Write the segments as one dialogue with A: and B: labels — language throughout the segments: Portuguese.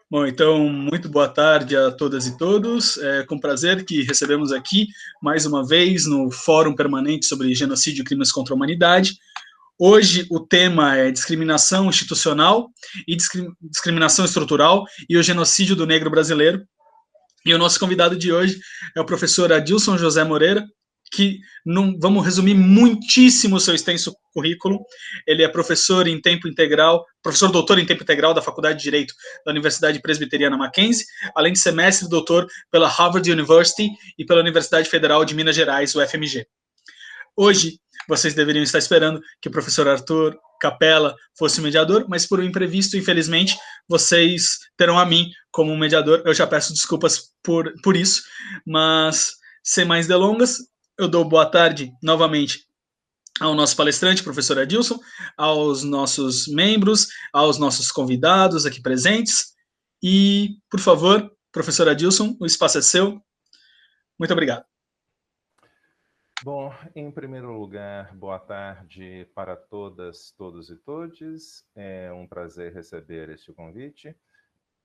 A: Bom, então, muito boa tarde a todas e todos. É com prazer que recebemos aqui, mais uma vez, no Fórum Permanente sobre Genocídio e Crimes contra a Humanidade. Hoje o tema é discriminação institucional e discriminação estrutural e o genocídio do negro brasileiro. E o nosso convidado de hoje é o professor Adilson José Moreira, que vamos resumir muitíssimo o seu extenso currículo. Ele é professor em tempo integral, professor doutor em tempo integral da Faculdade de Direito da Universidade Presbiteriana Mackenzie, além de ser mestre e doutor pela Harvard University e pela Universidade Federal de Minas Gerais, UFMG. Hoje, vocês deveriam estar esperando que o professor Arthur Capella fosse o mediador, mas por um imprevisto, infelizmente, vocês terão a mim como mediador. Eu já peço desculpas por isso, mas sem mais delongas, eu dou boa tarde novamente ao nosso palestrante, professor Adilson, aos nossos membros, aos nossos convidados aqui presentes. E, por favor, professor Adilson, o espaço é seu. Muito obrigado.
B: Bom, em primeiro lugar, boa tarde para todas, todos e todes. É um prazer receber este convite.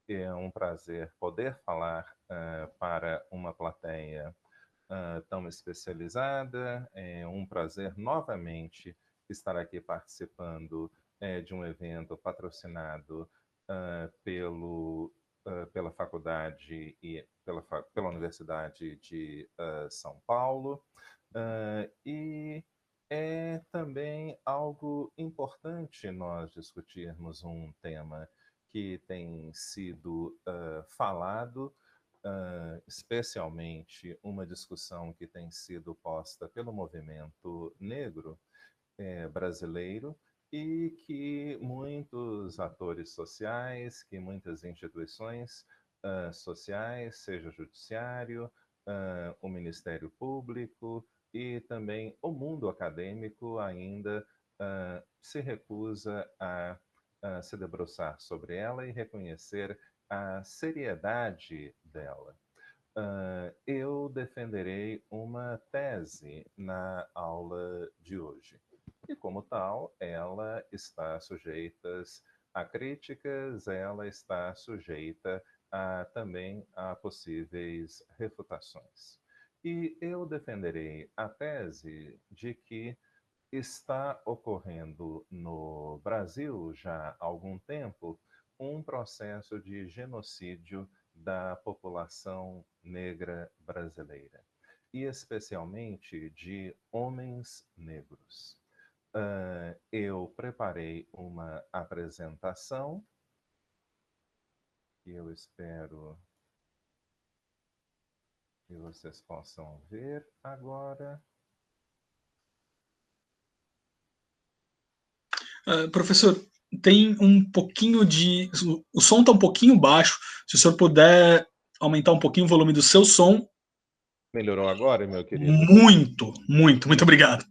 B: É um prazer poder falar para uma plateia tão especializada. É um prazer novamente estar aqui participando de um evento patrocinado pela faculdade e pela Universidade de São Paulo. E é também algo importante nós discutirmos um tema que tem sido falado, especialmente uma discussão que tem sido posta pelo movimento negro brasileiro e que muitos atores sociais, que muitas instituições sociais, seja o judiciário, o Ministério Público e também o mundo acadêmico ainda se recusa a se debruçar sobre ela e reconhecer a seriedade dela. Eu defenderei uma tese na aula de hoje. E, como tal, ela está sujeita a críticas, ela está sujeita também a possíveis refutações. E eu defenderei a tese de que está ocorrendo no Brasil já há algum tempo um processo de genocídio da população negra brasileira, e especialmente de homens negros. Eu preparei uma apresentação que eu espero que vocês possam ver agora.
A: Professor, tem um pouquinho de. O som está um pouquinho baixo. Se o senhor puder aumentar um pouquinho o volume do seu som.
B: Melhorou agora, meu querido?
A: Muito, muito, muito obrigado.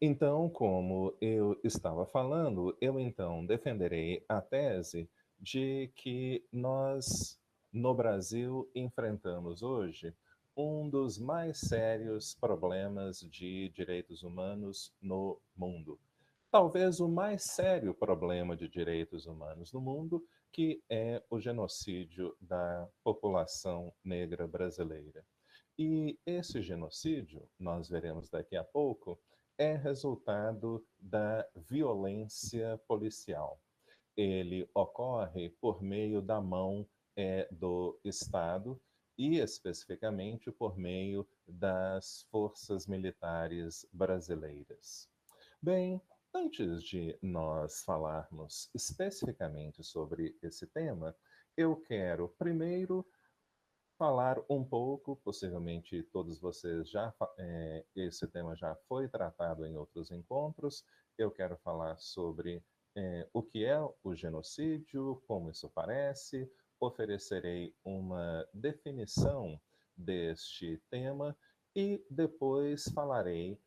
B: Então, como eu estava falando, eu então defenderei a tese de que nós, no Brasil, enfrentamos hoje um dos mais sérios problemas de direitos humanos no mundo. Talvez o mais sério problema de direitos humanos no mundo, que é o genocídio da população negra brasileira. E esse genocídio, nós veremos daqui a pouco, é resultado da violência policial. Ele ocorre por meio da mão do Estado e, especificamente, por meio das forças militares brasileiras. Bem, antes de nós falarmos especificamente sobre esse tema, eu quero primeiro falar um pouco, possivelmente todos vocês esse tema já foi tratado em outros encontros. Eu quero falar sobre o que é o genocídio, como isso parece, oferecerei uma definição deste tema e depois falarei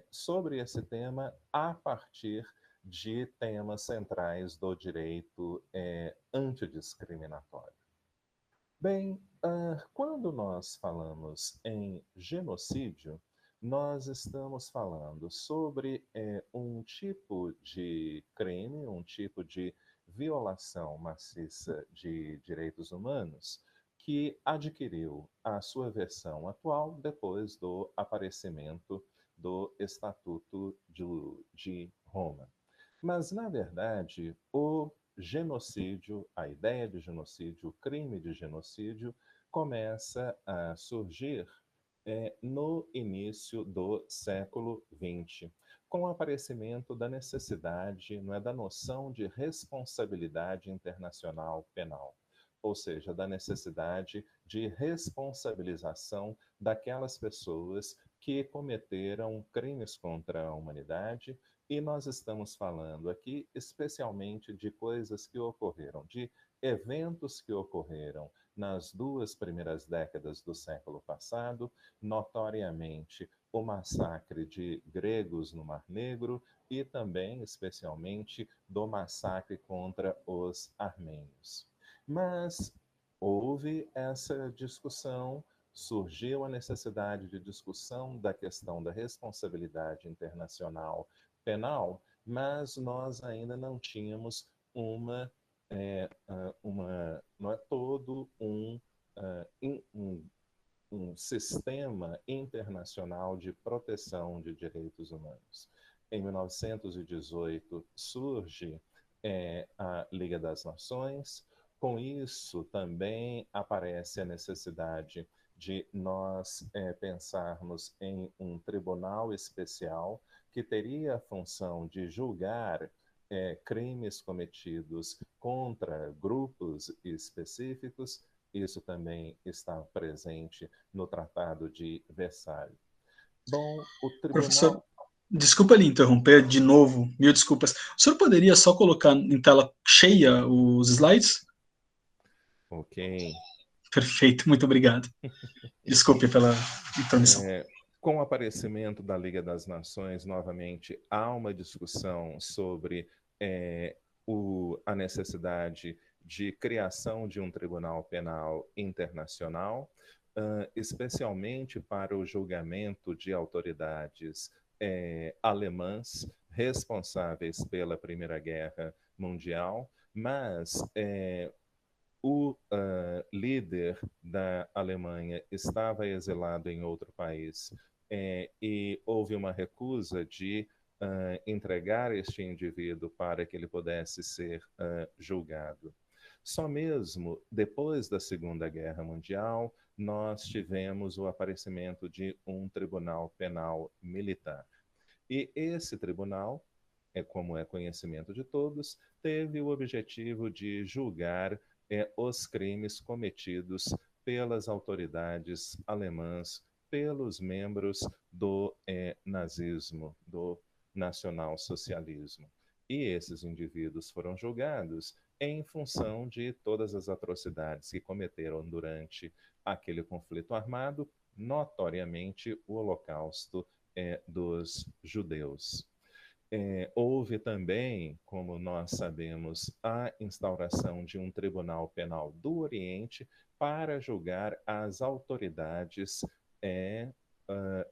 B: sobre esse tema a partir de temas centrais do direito antidiscriminatório. Bem, quando nós falamos em genocídio, nós estamos falando sobre um tipo de crime, um tipo de violação maciça de direitos humanos, que adquiriu a sua versão atual depois do aparecimento do Estatuto de Roma. Mas, na verdade, o genocídio, a ideia de genocídio, o crime de genocídio, começa a surgir no início do século XX, com o aparecimento da necessidade, não é, da noção de responsabilidade internacional penal, ou seja, da necessidade de responsabilização daquelas pessoas que cometeram crimes contra a humanidade. E nós estamos falando aqui especialmente de coisas que ocorreram, de eventos que ocorreram nas duas primeiras décadas do século passado, notoriamente o massacre de gregos no Mar Negro e também, especialmente, do massacre contra os armênios. Mas houve essa discussão, surgiu a necessidade de discussão da questão da responsabilidade internacional penal, mas nós ainda não tínhamos não é todo um sistema internacional de proteção de direitos humanos. Em 1918 surge a Liga das Nações. Com isso também aparece a necessidade de nós pensarmos em um tribunal especial que teria a função de julgar crimes cometidos contra grupos específicos. Isso também está presente no Tratado de Versalhes. Bom, o
A: Professor,
B: tribunal...
A: desculpa lhe interromper de novo, mil desculpas. O senhor poderia só colocar em tela cheia os slides?
B: Ok.
A: Perfeito, muito obrigado. Desculpe pela intromissão.
B: Com o aparecimento da Liga das Nações, novamente, há uma discussão sobre a necessidade de criação de um tribunal penal internacional, especialmente para o julgamento de autoridades alemãs responsáveis pela Primeira Guerra Mundial, mas o líder da Alemanha estava exilado em outro país e houve uma recusa de entregar este indivíduo para que ele pudesse ser julgado. Só mesmo depois da Segunda Guerra Mundial, nós tivemos o aparecimento de um tribunal penal militar. E esse tribunal, como é conhecimento de todos, teve o objetivo de julgar os crimes cometidos pelas autoridades alemãs, pelos membros do nazismo, do nacionalsocialismo. E esses indivíduos foram julgados em função de todas as atrocidades que cometeram durante aquele conflito armado, notoriamente o Holocausto dos judeus. Houve também, como nós sabemos, a instauração de um tribunal penal do Oriente para julgar as autoridades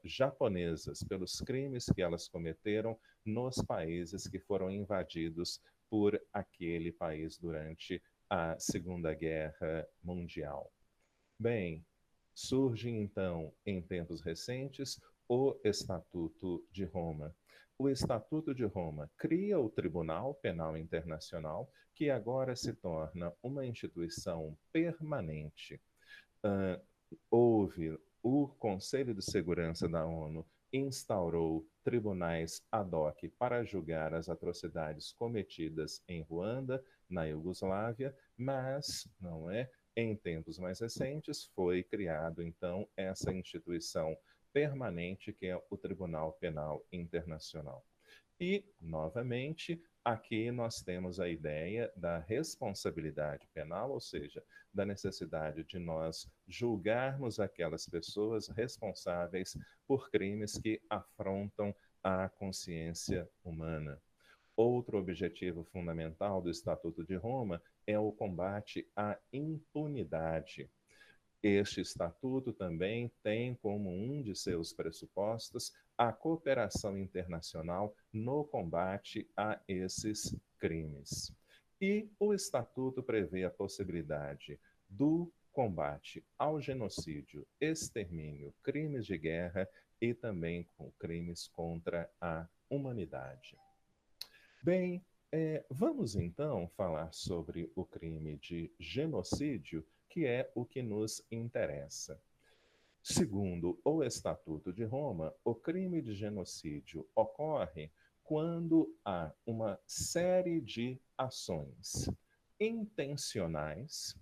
B: japonesas pelos crimes que elas cometeram nos países que foram invadidos por aquele país durante a Segunda Guerra Mundial. Bem, surge então, em tempos recentes, o Estatuto de Roma. O Estatuto de Roma cria o Tribunal Penal Internacional, que agora se torna uma instituição permanente. Houve o Conselho de Segurança da ONU instaurou tribunais ad hoc para julgar as atrocidades cometidas em Ruanda, na Iugoslávia, mas não é? Em tempos mais recentes foi criado então essa instituição permanente que é o Tribunal Penal Internacional. E, novamente, aqui nós temos a ideia da responsabilidade penal, ou seja, da necessidade de nós julgarmos aquelas pessoas responsáveis por crimes que afrontam a consciência humana. Outro objetivo fundamental do Estatuto de Roma é o combate à impunidade. Este estatuto também tem como um de seus pressupostos a cooperação internacional no combate a esses crimes. E o Estatuto prevê a possibilidade do combate ao genocídio, extermínio, crimes de guerra e também com crimes contra a humanidade. Bem, vamos então falar sobre o crime de genocídio, que é o que nos interessa. Segundo o Estatuto de Roma, o crime de genocídio ocorre quando há uma série de ações intencionais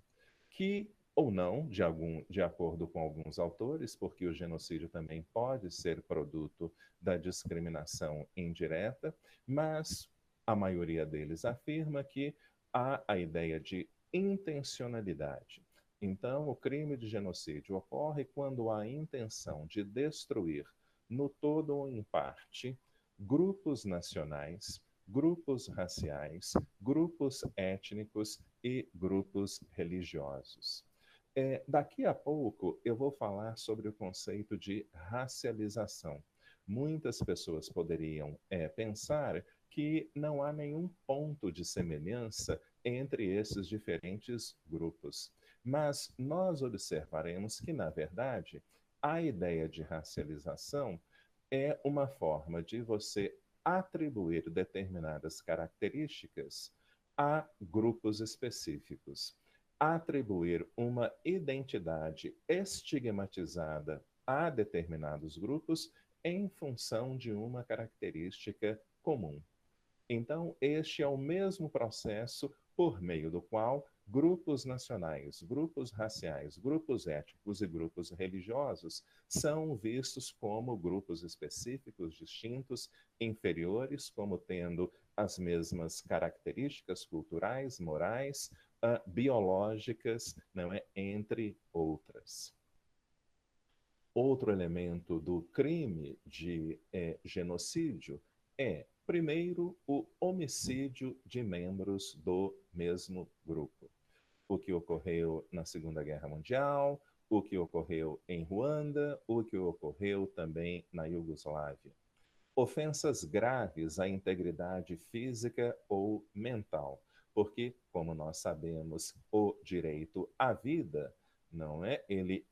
B: que, ou não, de acordo com alguns autores, porque o genocídio também pode ser produto da discriminação indireta, mas a maioria deles afirma que há a ideia de intencionalidade. Então, o crime de genocídio ocorre quando há a intenção de destruir, no todo ou em parte, grupos nacionais, grupos raciais, grupos étnicos e grupos religiosos. Daqui a pouco eu vou falar sobre o conceito de racialização. Muitas pessoas poderiam pensar que não há nenhum ponto de semelhança entre esses diferentes grupos. Mas nós observaremos que, na verdade, a ideia de racialização é uma forma de você atribuir determinadas características a grupos específicos, atribuir uma identidade estigmatizada a determinados grupos em função de uma característica comum. Então, este é o mesmo processo por meio do qual grupos nacionais, grupos raciais, grupos étnicos e grupos religiosos são vistos como grupos específicos, distintos, inferiores, como tendo as mesmas características culturais, morais, biológicas, não é? Entre outras. Outro elemento do crime de genocídio é, primeiro, o homicídio de membros do mesmo grupo. O que ocorreu na Segunda Guerra Mundial, o que ocorreu em Ruanda, o que ocorreu também na Iugoslávia. Ofensas graves à integridade física ou mental, porque, como nós sabemos, o direito à vida, não é? Ele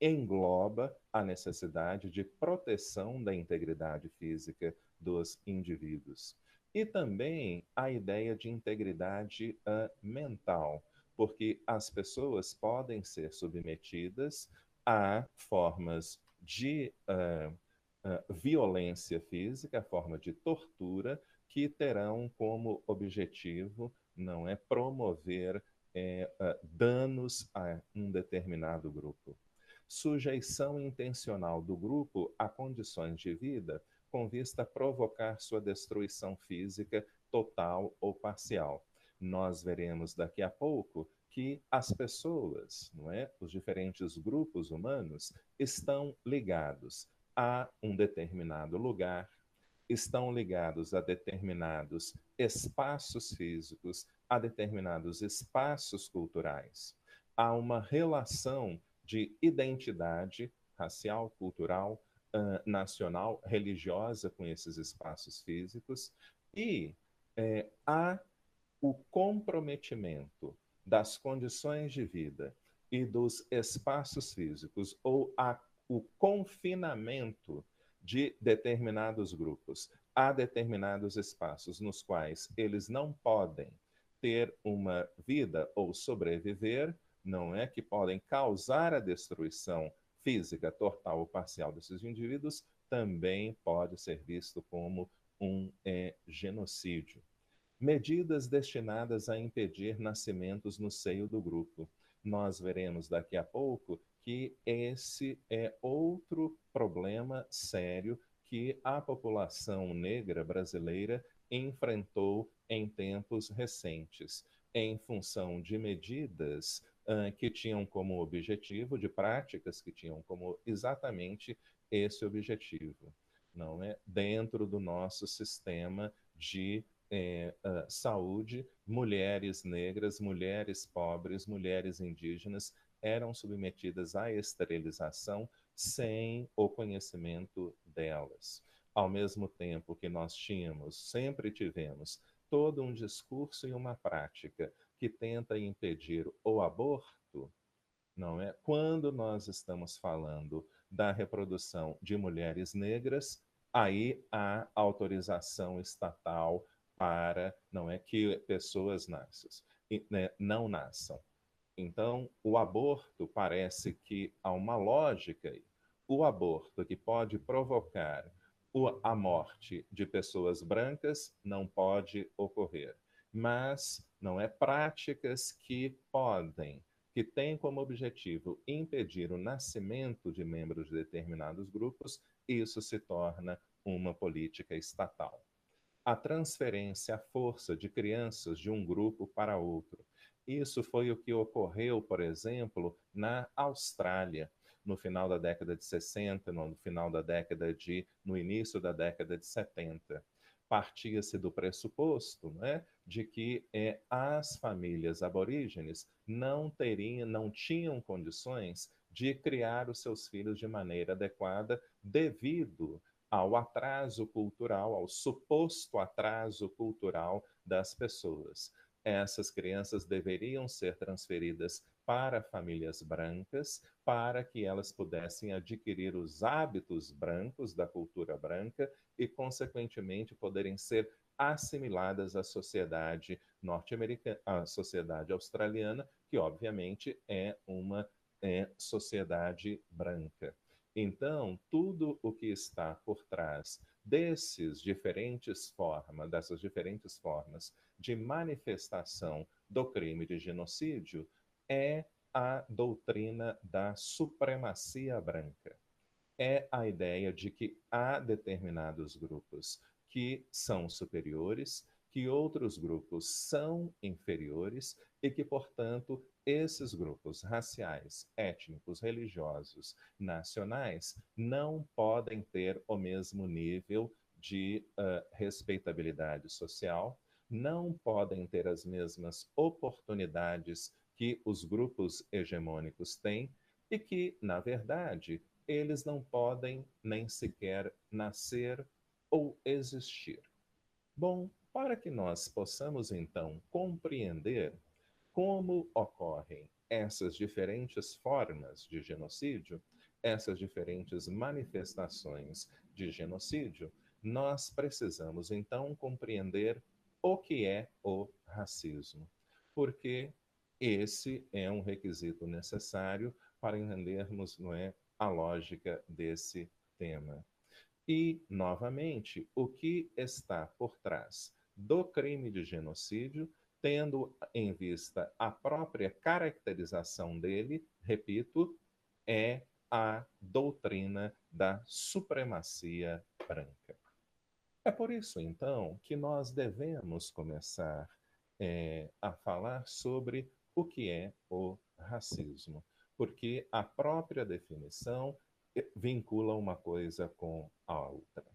B: engloba a necessidade de proteção da integridade física dos indivíduos. E também a ideia de integridade mental, porque as pessoas podem ser submetidas a formas de violência física, a forma de tortura, que terão como objetivo não é promover danos a um determinado grupo. Sujeição intencional do grupo a condições de vida com vista a provocar sua destruição física total ou parcial. Nós veremos daqui a pouco que as pessoas, não é, os diferentes grupos humanos estão ligados a um determinado lugar, estão ligados a determinados espaços físicos, a determinados espaços culturais. Há uma relação de identidade racial, cultural, nacional, religiosa com esses espaços físicos e há o comprometimento das condições de vida e dos espaços físicos ou o confinamento de determinados grupos a determinados espaços nos quais eles não podem ter uma vida ou sobreviver, não é? Que podem causar a destruição física total ou parcial desses indivíduos, também pode ser visto como um genocídio. Medidas destinadas a impedir nascimentos no seio do grupo. Nós veremos daqui a pouco que esse é outro problema sério que a população negra brasileira enfrentou em tempos recentes, em função de medidas que tinham como objetivo, de práticas que tinham como exatamente esse objetivo, não é? Dentro do nosso sistema de saúde, mulheres negras, mulheres pobres, mulheres indígenas eram submetidas à esterilização sem o conhecimento delas. Ao mesmo tempo que nós tínhamos, sempre tivemos, todo um discurso e uma prática que tenta impedir o aborto, não é? Quando nós estamos falando da reprodução de mulheres negras, aí há autorização estatal para, não é, que pessoas nasçam, né, não nasçam. Então, o aborto parece que há uma lógica aí. O aborto que pode provocar a morte de pessoas brancas não pode ocorrer, mas não é práticas que podem, que têm como objetivo impedir o nascimento de membros de determinados grupos, isso se torna uma política estatal. A transferência à força de crianças de um grupo para outro. Isso foi o que ocorreu, por exemplo, na Austrália, no final da década de 60, no início da década de 70. Partia-se do pressuposto, né, de que as famílias aborígenes não tinham condições de criar os seus filhos de maneira adequada devido ao atraso cultural, ao suposto atraso cultural das pessoas. Essas crianças deveriam ser transferidas para famílias brancas, para que elas pudessem adquirir os hábitos brancos da cultura branca e, consequentemente, poderem ser assimiladas à sociedade norte-americana, à sociedade australiana, que obviamente é uma sociedade branca. Então, tudo o que está por trás dessas diferentes formas de manifestação do crime de genocídio é a doutrina da supremacia branca. É a ideia de que há determinados grupos que são superiores, que outros grupos são inferiores e que, portanto, esses grupos raciais, étnicos, religiosos, nacionais, não podem ter o mesmo nível de respeitabilidade social, não podem ter as mesmas oportunidades que os grupos hegemônicos têm e que, na verdade, eles não podem nem sequer nascer ou existir. Bom, para que nós possamos então compreender como ocorrem essas diferentes formas de genocídio, essas diferentes manifestações de genocídio, nós precisamos então compreender o que é o racismo, porque esse é um requisito necessário para entendermos, não é, a lógica desse tema. E, novamente, o que está por trás do crime de genocídio, tendo em vista a própria caracterização dele, repito, é a doutrina da supremacia branca. É por isso, então, que nós devemos começar a falar sobre o que é o racismo, porque a própria definição vincula uma coisa com a outra.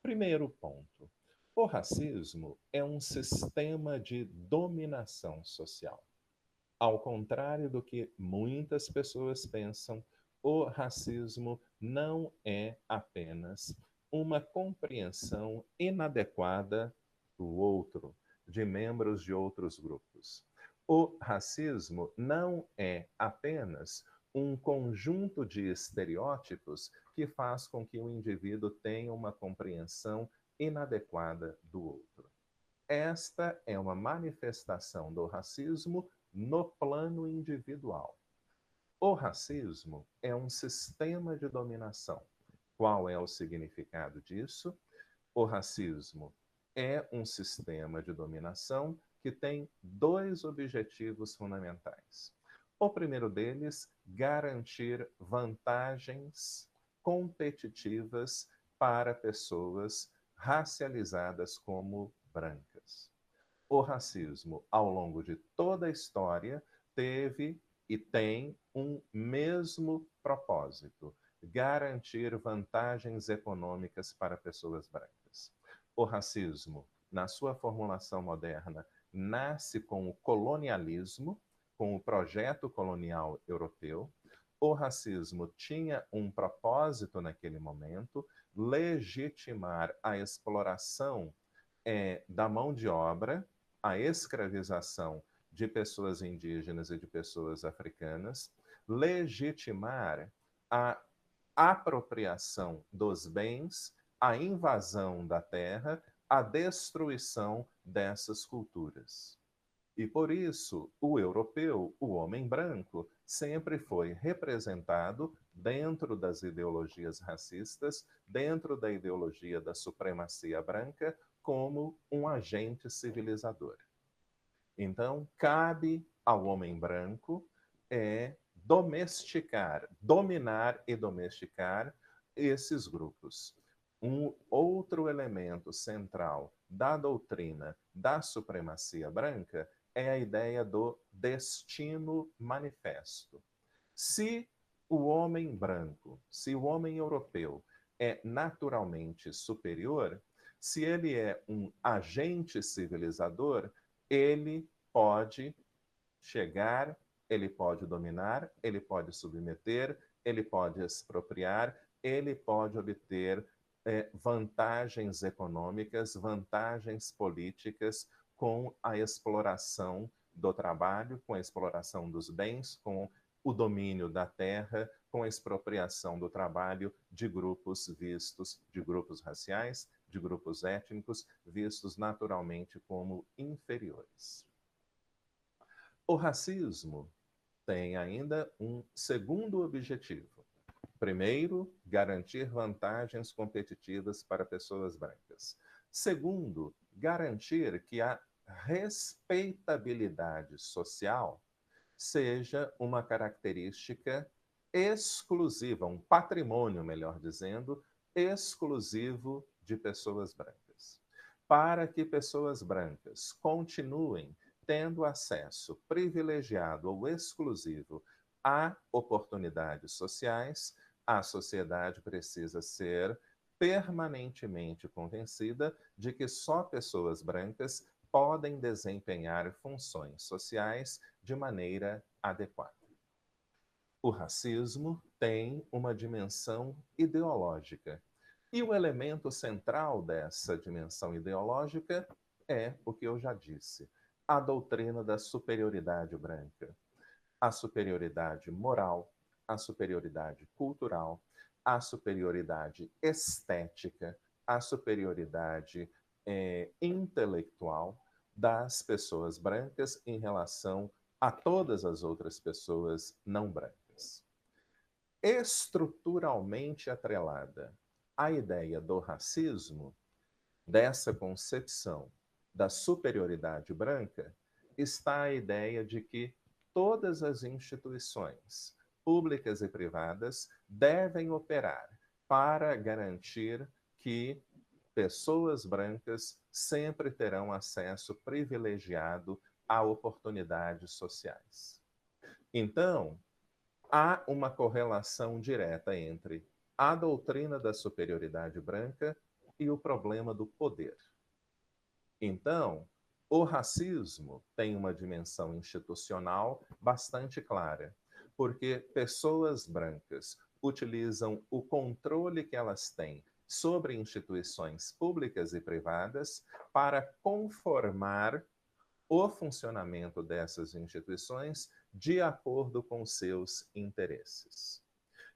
B: Primeiro ponto: o racismo é um sistema de dominação social. Ao contrário do que muitas pessoas pensam, o racismo não é apenas uma compreensão inadequada do outro, de membros de outros grupos. O racismo não é apenas um conjunto de estereótipos que faz com que o indivíduo tenha uma compreensão inadequada do outro. Esta é uma manifestação do racismo no plano individual. O racismo é um sistema de dominação. Qual é o significado disso? O racismo é um sistema de dominação que tem dois objetivos fundamentais. O primeiro deles, garantir vantagens competitivas para pessoas racializadas como brancas. O racismo, ao longo de toda a história, teve e tem um mesmo propósito: garantir vantagens econômicas para pessoas brancas. O racismo, na sua formulação moderna, nasce com o colonialismo, com o projeto colonial europeu. O racismo tinha um propósito naquele momento: legitimar a exploração da mão de obra, a escravização de pessoas indígenas e de pessoas africanas, legitimar a apropriação dos bens, a invasão da terra, a destruição dessas culturas. E por isso, o europeu, o homem branco, sempre foi representado dentro das ideologias racistas, dentro da ideologia da supremacia branca, como um agente civilizador. Então, cabe ao homem branco domesticar, dominar e domesticar esses grupos. Um outro elemento central da doutrina da supremacia branca é a ideia do destino manifesto. Se o homem branco, se o homem europeu é naturalmente superior, se ele é um agente civilizador, ele pode chegar, ele pode dominar, ele pode submeter, ele pode expropriar, ele pode obter vantagens econômicas, vantagens políticas com a exploração do trabalho, com a exploração dos bens, com o domínio da terra, com a expropriação do trabalho de grupos vistos, de grupos raciais, de grupos étnicos, vistos naturalmente como inferiores. O racismo tem ainda um segundo objetivo. Primeiro, garantir vantagens competitivas para pessoas brancas. Segundo, garantir que a respeitabilidade social seja uma característica exclusiva, um patrimônio, melhor dizendo, exclusivo de pessoas brancas. Para que pessoas brancas continuem tendo acesso privilegiado ou exclusivo a oportunidades sociais, a sociedade precisa ser permanentemente convencida de que só pessoas brancas podem desempenhar funções sociais de maneira adequada. O racismo tem uma dimensão ideológica. E o elemento central dessa dimensão ideológica é o que eu já disse: a doutrina da superioridade branca, a superioridade moral, a superioridade cultural, a superioridade estética, a superioridade intelectual das pessoas brancas em relação a todas as outras pessoas não brancas. Estruturalmente atrelada à ideia do racismo, dessa concepção da superioridade branca, está a ideia de que todas as instituições, públicas e privadas, devem operar para garantir que pessoas brancas sempre terão acesso privilegiado a oportunidades sociais. Então, há uma correlação direta entre a doutrina da superioridade branca e o problema do poder. Então, o racismo tem uma dimensão institucional bastante clara, porque pessoas brancas utilizam o controle que elas têm sobre instituições públicas e privadas para conformar o funcionamento dessas instituições de acordo com seus interesses.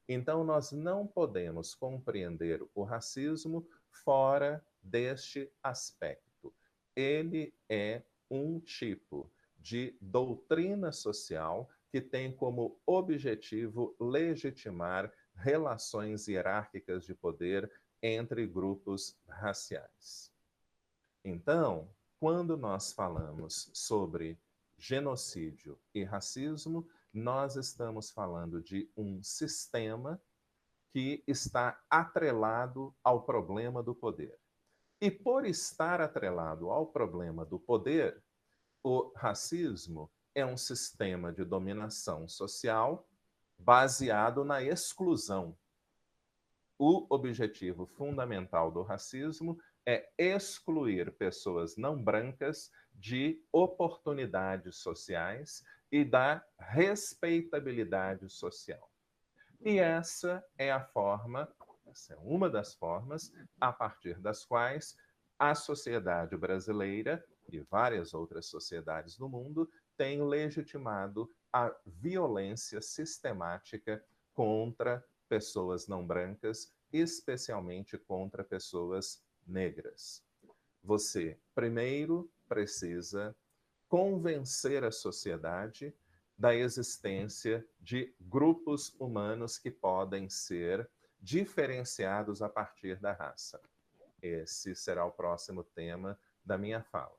B: Então, nós não podemos compreender o racismo fora deste aspecto. Ele é um tipo de doutrina social que tem como objetivo legitimar relações hierárquicas de poder entre grupos raciais. Então, quando nós falamos sobre genocídio e racismo, nós estamos falando de um sistema que está atrelado ao problema do poder. E por estar atrelado ao problema do poder, o racismo é um sistema de dominação social baseado na exclusão. O objetivo fundamental do racismo é excluir pessoas não brancas de oportunidades sociais e da respeitabilidade social. E essa é uma das formas a partir das quais a sociedade brasileira e várias outras sociedades do mundo têm legitimado a violência sistemática contra pessoas não brancas, especialmente contra pessoas negras. Você, primeiro, precisa convencer a sociedade da existência de grupos humanos que podem ser diferenciados a partir da raça. Esse será o próximo tema da minha fala.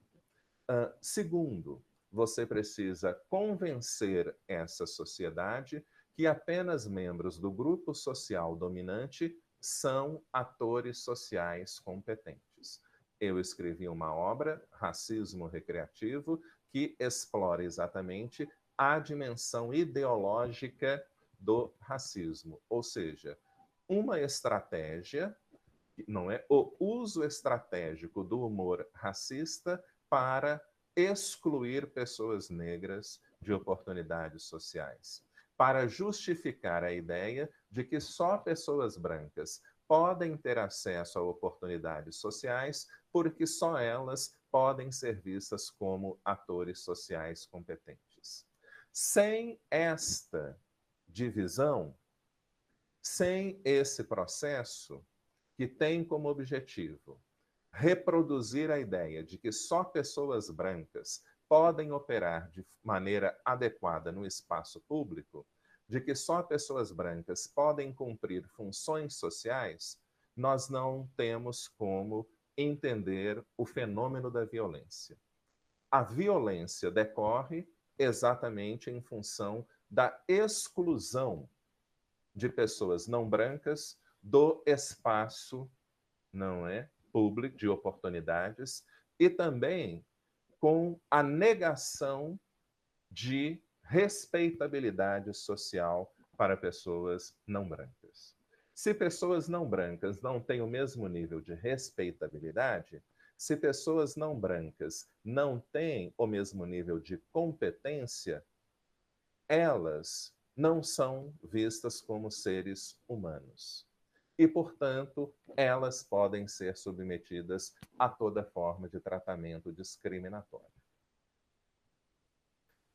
B: Segundo, você precisa convencer essa sociedade que apenas membros do grupo social dominante são atores sociais competentes. Eu escrevi uma obra, Racismo Recreativo, que explora exatamente a dimensão ideológica do racismo, ou seja, uma estratégia, não é, o uso estratégico do humor racista para excluir pessoas negras de oportunidades sociais, para justificar a ideia de que só pessoas brancas podem ter acesso a oportunidades sociais porque só elas podem ser vistas como atores sociais competentes. Sem esta divisão, sem esse processo que tem como objetivo reproduzir a ideia de que só pessoas brancas podem operar de maneira adequada no espaço público, de que só pessoas brancas podem cumprir funções sociais, nós não temos como entender o fenômeno da violência. A violência decorre exatamente em função da exclusão de pessoas não brancas do espaço, não é, público, de oportunidades, e também com a negação de respeitabilidade social para pessoas não brancas. Se pessoas não brancas não têm o mesmo nível de respeitabilidade, se pessoas não brancas não têm o mesmo nível de competência, elas não são vistas como seres humanos. E, portanto, elas podem ser submetidas a toda forma de tratamento discriminatório.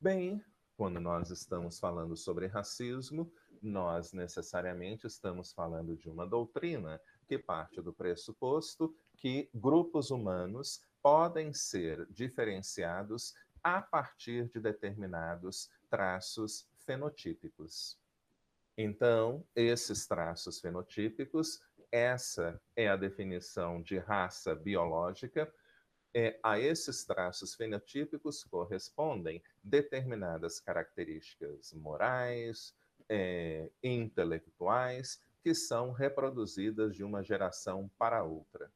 B: Bem, quando nós estamos falando sobre racismo, nós necessariamente estamos falando de uma doutrina que parte do pressuposto que grupos humanos podem ser diferenciados a partir de determinados traços fenotípicos. Então, esses traços fenotípicos, essa é a definição de raça biológica. A esses traços fenotípicos correspondem determinadas características morais, intelectuais, que são reproduzidas de uma geração para outra.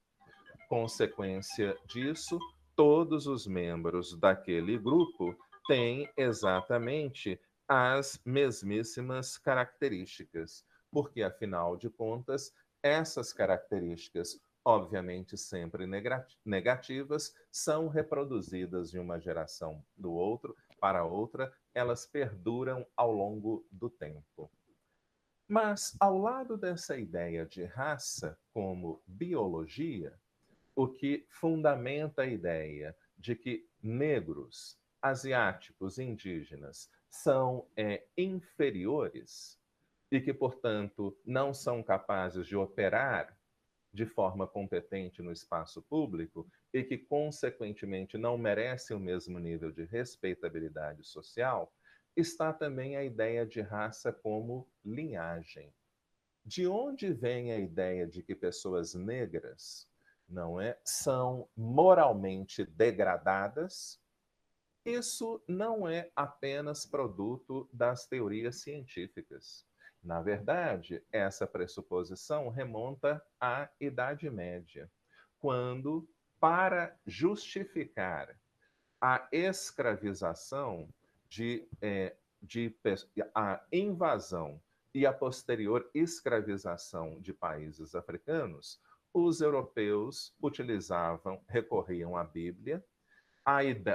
B: Consequência disso, todos os membros daquele grupo têm exatamente as mesmíssimas características, porque, afinal de contas, essas características, obviamente sempre negativas, são reproduzidas de uma geração do outro para outra, elas perduram ao longo do tempo. Mas, ao lado dessa ideia de raça como biologia, o que fundamenta a ideia de que negros, asiáticos, indígenas são inferiores e que, portanto, não são capazes de operar de forma competente no espaço público e que, consequentemente, não merecem o mesmo nível de respeitabilidade social, está também a ideia de raça como linhagem. De onde vem a ideia de que pessoas negras, não é, são moralmente degradadas? Isso não é apenas produto das teorias científicas. Na verdade, essa pressuposição remonta à Idade Média, quando, para justificar a escravização a invasão e a posterior escravização de países africanos, os europeus recorriam à Bíblia,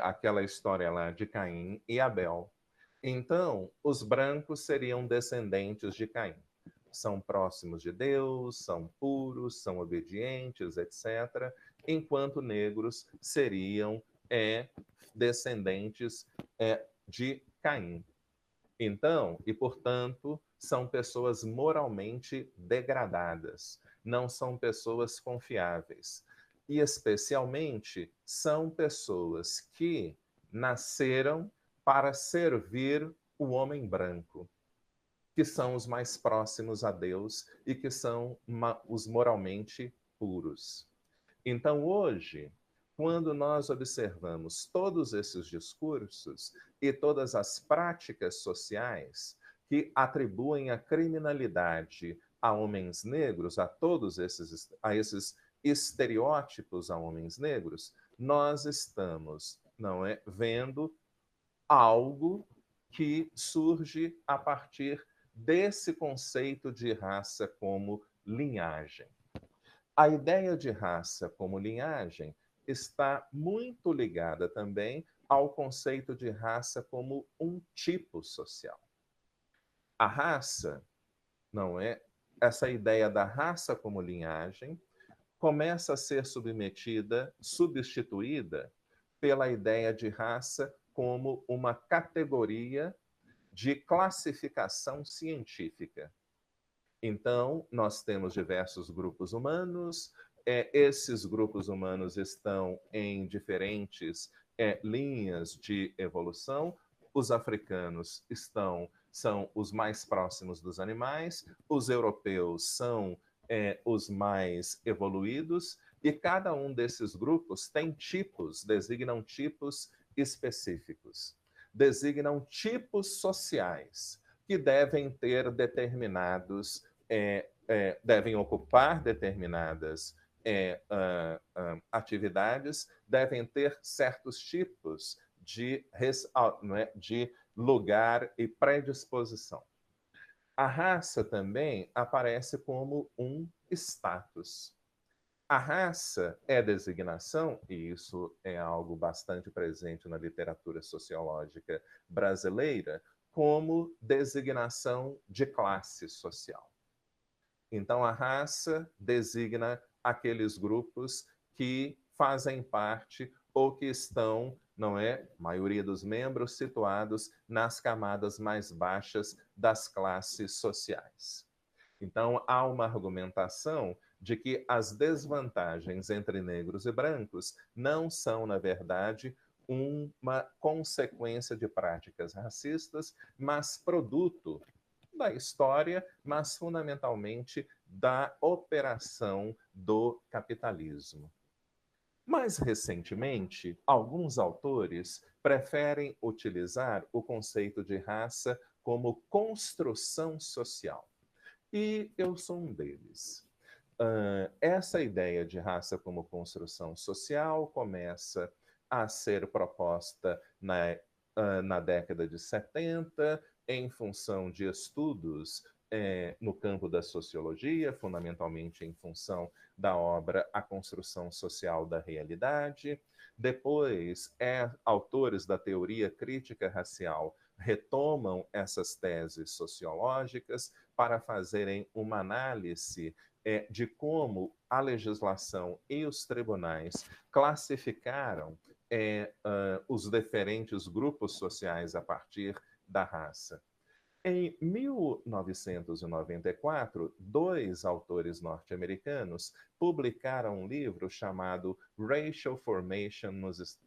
B: aquela história lá de Caim e Abel. Então, os brancos seriam descendentes de Caim. São próximos de Deus, são puros, são obedientes, etc. enquanto negros seriam descendentes de Caim. Então, e portanto, são pessoas moralmente degradadas, não são pessoas confiáveis. E especialmente são pessoas que nasceram para servir o homem branco, que são os mais próximos a Deus e que são os moralmente puros. Então, hoje, quando nós observamos todos esses discursos e todas as práticas sociais que atribuem a criminalidade a homens negros, a todos esses estereótipos a homens negros, nós estamos, não é, vendo algo que surge a partir desse conceito de raça como linhagem. A ideia de raça como linhagem está muito ligada também ao conceito de raça como um tipo social. A raça, não é? Essa ideia da raça como linhagem começa a ser substituída pela ideia de raça como uma categoria de classificação científica. Então, nós temos diversos grupos humanos, esses grupos humanos estão em diferentes linhas de evolução. Os africanos são os mais próximos dos animais, os europeus são os mais evoluídos, e cada um desses grupos tem tipos, designam tipos específicos, designam tipos sociais que devem ter determinados devem ocupar determinadas atividades, devem ter certos tipos de lugar e predisposição. A raça também aparece como um status. A raça é designação, e isso é algo bastante presente na literatura sociológica brasileira, como designação de classe social. Então, a raça designa aqueles grupos que fazem parte ou que estão, não é, maioria dos membros, situados nas camadas mais baixas das classes sociais. Então, há uma argumentação de que as desvantagens entre negros e brancos não são, na verdade, uma consequência de práticas racistas, mas produto da história, mas fundamentalmente da operação do capitalismo. Mais recentemente, alguns autores preferem utilizar o conceito de raça como construção social. E eu sou um deles. Essa ideia de raça como construção social começa a ser proposta na década de 70, em função de estudos no campo da sociologia, fundamentalmente em função da obra A Construção Social da Realidade. Depois, autores da teoria crítica racial retomam essas teses sociológicas para fazerem uma análise de como a legislação e os tribunais classificaram os diferentes grupos sociais a partir da raça. Em 1994, dois autores norte-americanos publicaram um livro chamado Racial Formation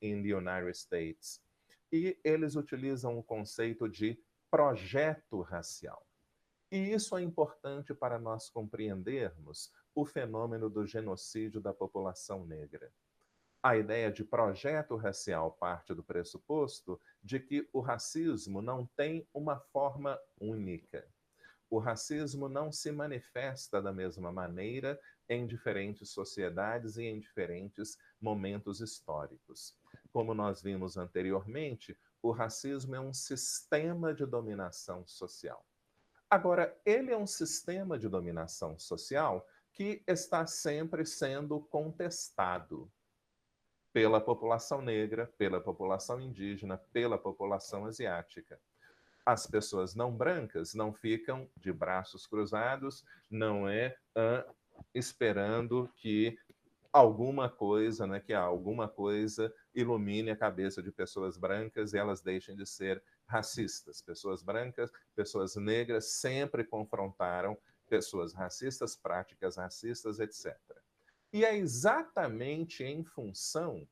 B: in the United States. E eles utilizam o conceito de projeto racial. E isso é importante para nós compreendermos o fenômeno do genocídio da população negra. A ideia de projeto racial parte do pressuposto de que o racismo não tem uma forma única. O racismo não se manifesta da mesma maneira em diferentes sociedades e em diferentes momentos históricos. Como nós vimos anteriormente, o racismo é um sistema de dominação social. Agora, ele é um sistema de dominação social que está sempre sendo contestado pela população negra, pela população indígena, pela população asiática. As pessoas não brancas não ficam de braços cruzados, não esperando que alguma coisa, né, que alguma coisa ilumine a cabeça de pessoas brancas e elas deixem de ser racistas. Pessoas brancas, pessoas negras sempre confrontaram pessoas racistas, práticas racistas, etc. E é exatamente em função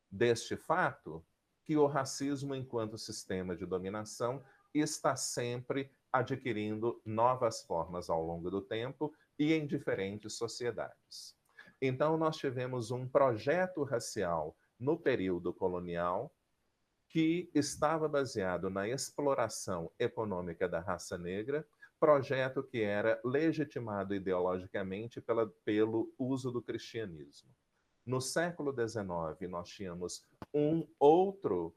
B: deste fato que o racismo, enquanto sistema de dominação, está sempre adquirindo novas formas ao longo do tempo e em diferentes sociedades. Então, nós tivemos um projeto racial no período colonial que estava baseado na exploração econômica da raça negra, projeto que era legitimado ideologicamente pelo uso do cristianismo. No século XIX, nós tínhamos um outro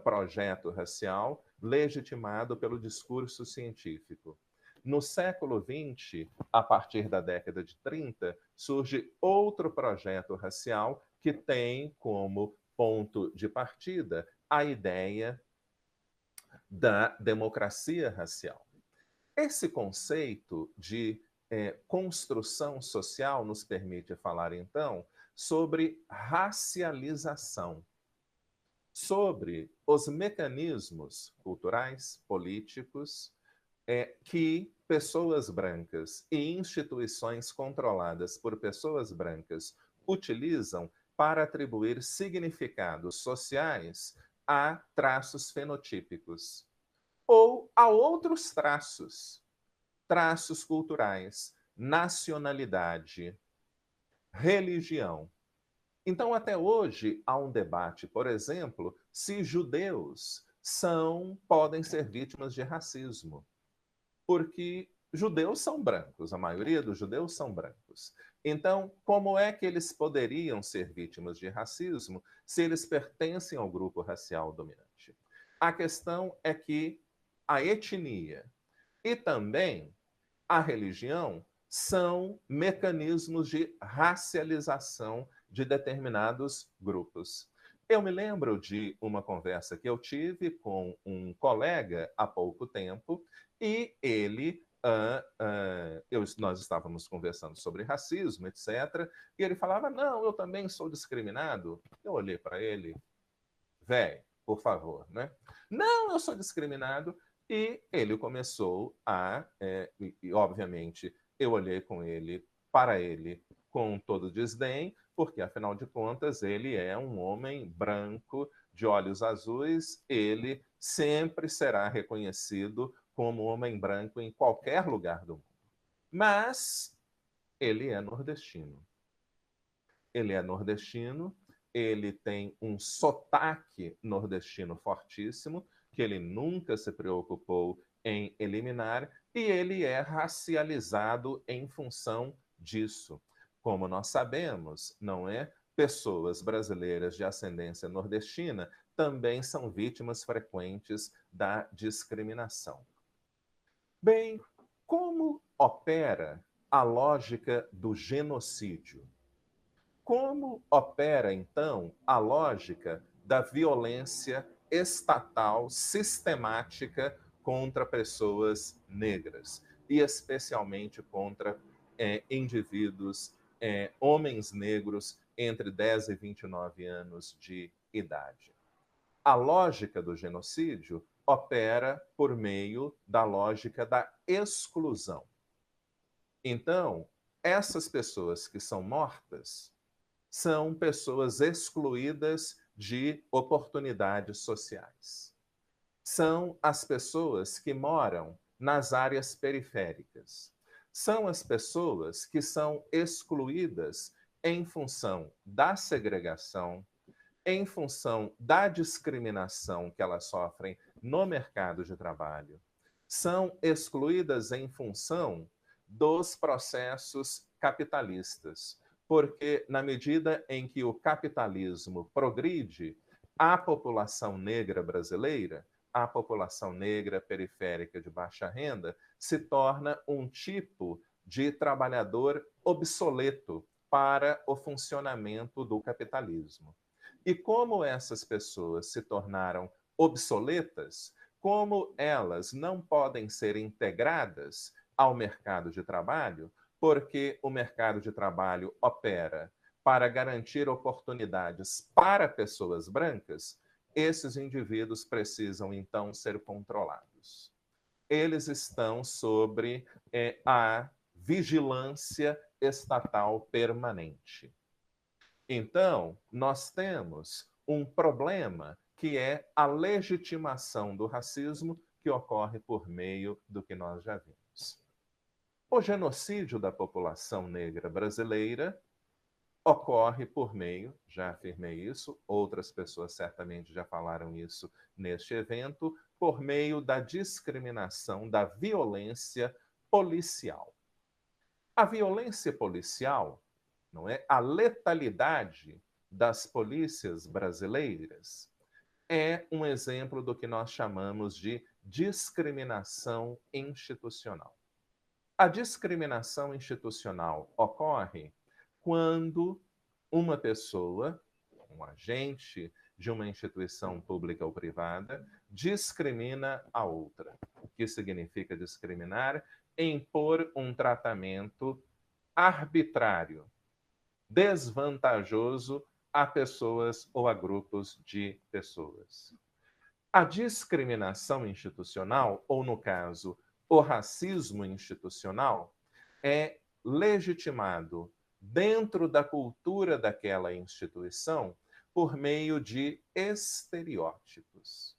B: projeto racial legitimado pelo discurso científico. No século XX, a partir da década de 30, surge outro projeto racial que tem como ponto de partida a ideia da democracia racial. Esse conceito de construção social nos permite falar, então, sobre racialização, sobre os mecanismos culturais, políticos, que pessoas brancas e instituições controladas por pessoas brancas utilizam para atribuir significados sociais a traços fenotípicos ou a outros traços, traços culturais, nacionalidade, religião. Então, até hoje, há um debate, por exemplo, se judeus podem ser vítimas de racismo, porque judeus são brancos, a maioria dos judeus são brancos. Então, como é que eles poderiam ser vítimas de racismo se eles pertencem ao grupo racial dominante? A questão é que a etnia e também a religião são mecanismos de racialização de determinados grupos. Eu me lembro de uma conversa que eu tive com um colega há pouco tempo e ele, nós estávamos conversando sobre racismo, etc. E ele falava, não, eu também sou discriminado. Eu olhei para ele, velho, por favor, né? Não, eu sou discriminado. E ele começou e obviamente, eu olhei para ele com todo desdém, porque afinal de contas ele é um homem branco de olhos azuis, ele sempre será reconhecido como homem branco em qualquer lugar do mundo. Mas ele é nordestino. Ele é nordestino, ele tem um sotaque nordestino fortíssimo, que ele nunca se preocupou em eliminar, e ele é racializado em função disso. Como nós sabemos, não é? Pessoas brasileiras de ascendência nordestina também são vítimas frequentes da discriminação. Bem, como opera a lógica do genocídio? Como opera, então, a lógica da violência estatal sistemática contra pessoas negras, e especialmente contra indivíduos, homens negros entre 10 e 29 anos de idade? A lógica do genocídio opera por meio da lógica da exclusão. Então, essas pessoas que são mortas são pessoas excluídas de oportunidades sociais. São as pessoas que moram nas áreas periféricas. São as pessoas que são excluídas em função da segregação, em função da discriminação que elas sofrem no mercado de trabalho. São excluídas em função dos processos capitalistas, porque na medida em que o capitalismo progride, a população negra brasileira, a população negra periférica de baixa renda, se torna um tipo de trabalhador obsoleto para o funcionamento do capitalismo. E como essas pessoas se tornaram obsoletas, como elas não podem ser integradas ao mercado de trabalho, porque o mercado de trabalho opera para garantir oportunidades para pessoas brancas, esses indivíduos precisam, então, ser controlados. Eles estão sobre a vigilância estatal permanente. Então, nós temos um problema que é a legitimação do racismo que ocorre por meio do que nós já vimos. O genocídio da população negra brasileira ocorre por meio, já afirmei isso, outras pessoas certamente já falaram isso neste evento, por meio da discriminação, da violência policial. A violência policial, não é? A letalidade das polícias brasileiras é um exemplo do que nós chamamos de discriminação institucional. A discriminação institucional ocorre quando uma pessoa, um agente de uma instituição pública ou privada, discrimina a outra. O que significa discriminar? Impor um tratamento arbitrário, desvantajoso a pessoas ou a grupos de pessoas. A discriminação institucional, ou no caso, o racismo institucional, é legitimado dentro da cultura daquela instituição por meio de estereótipos.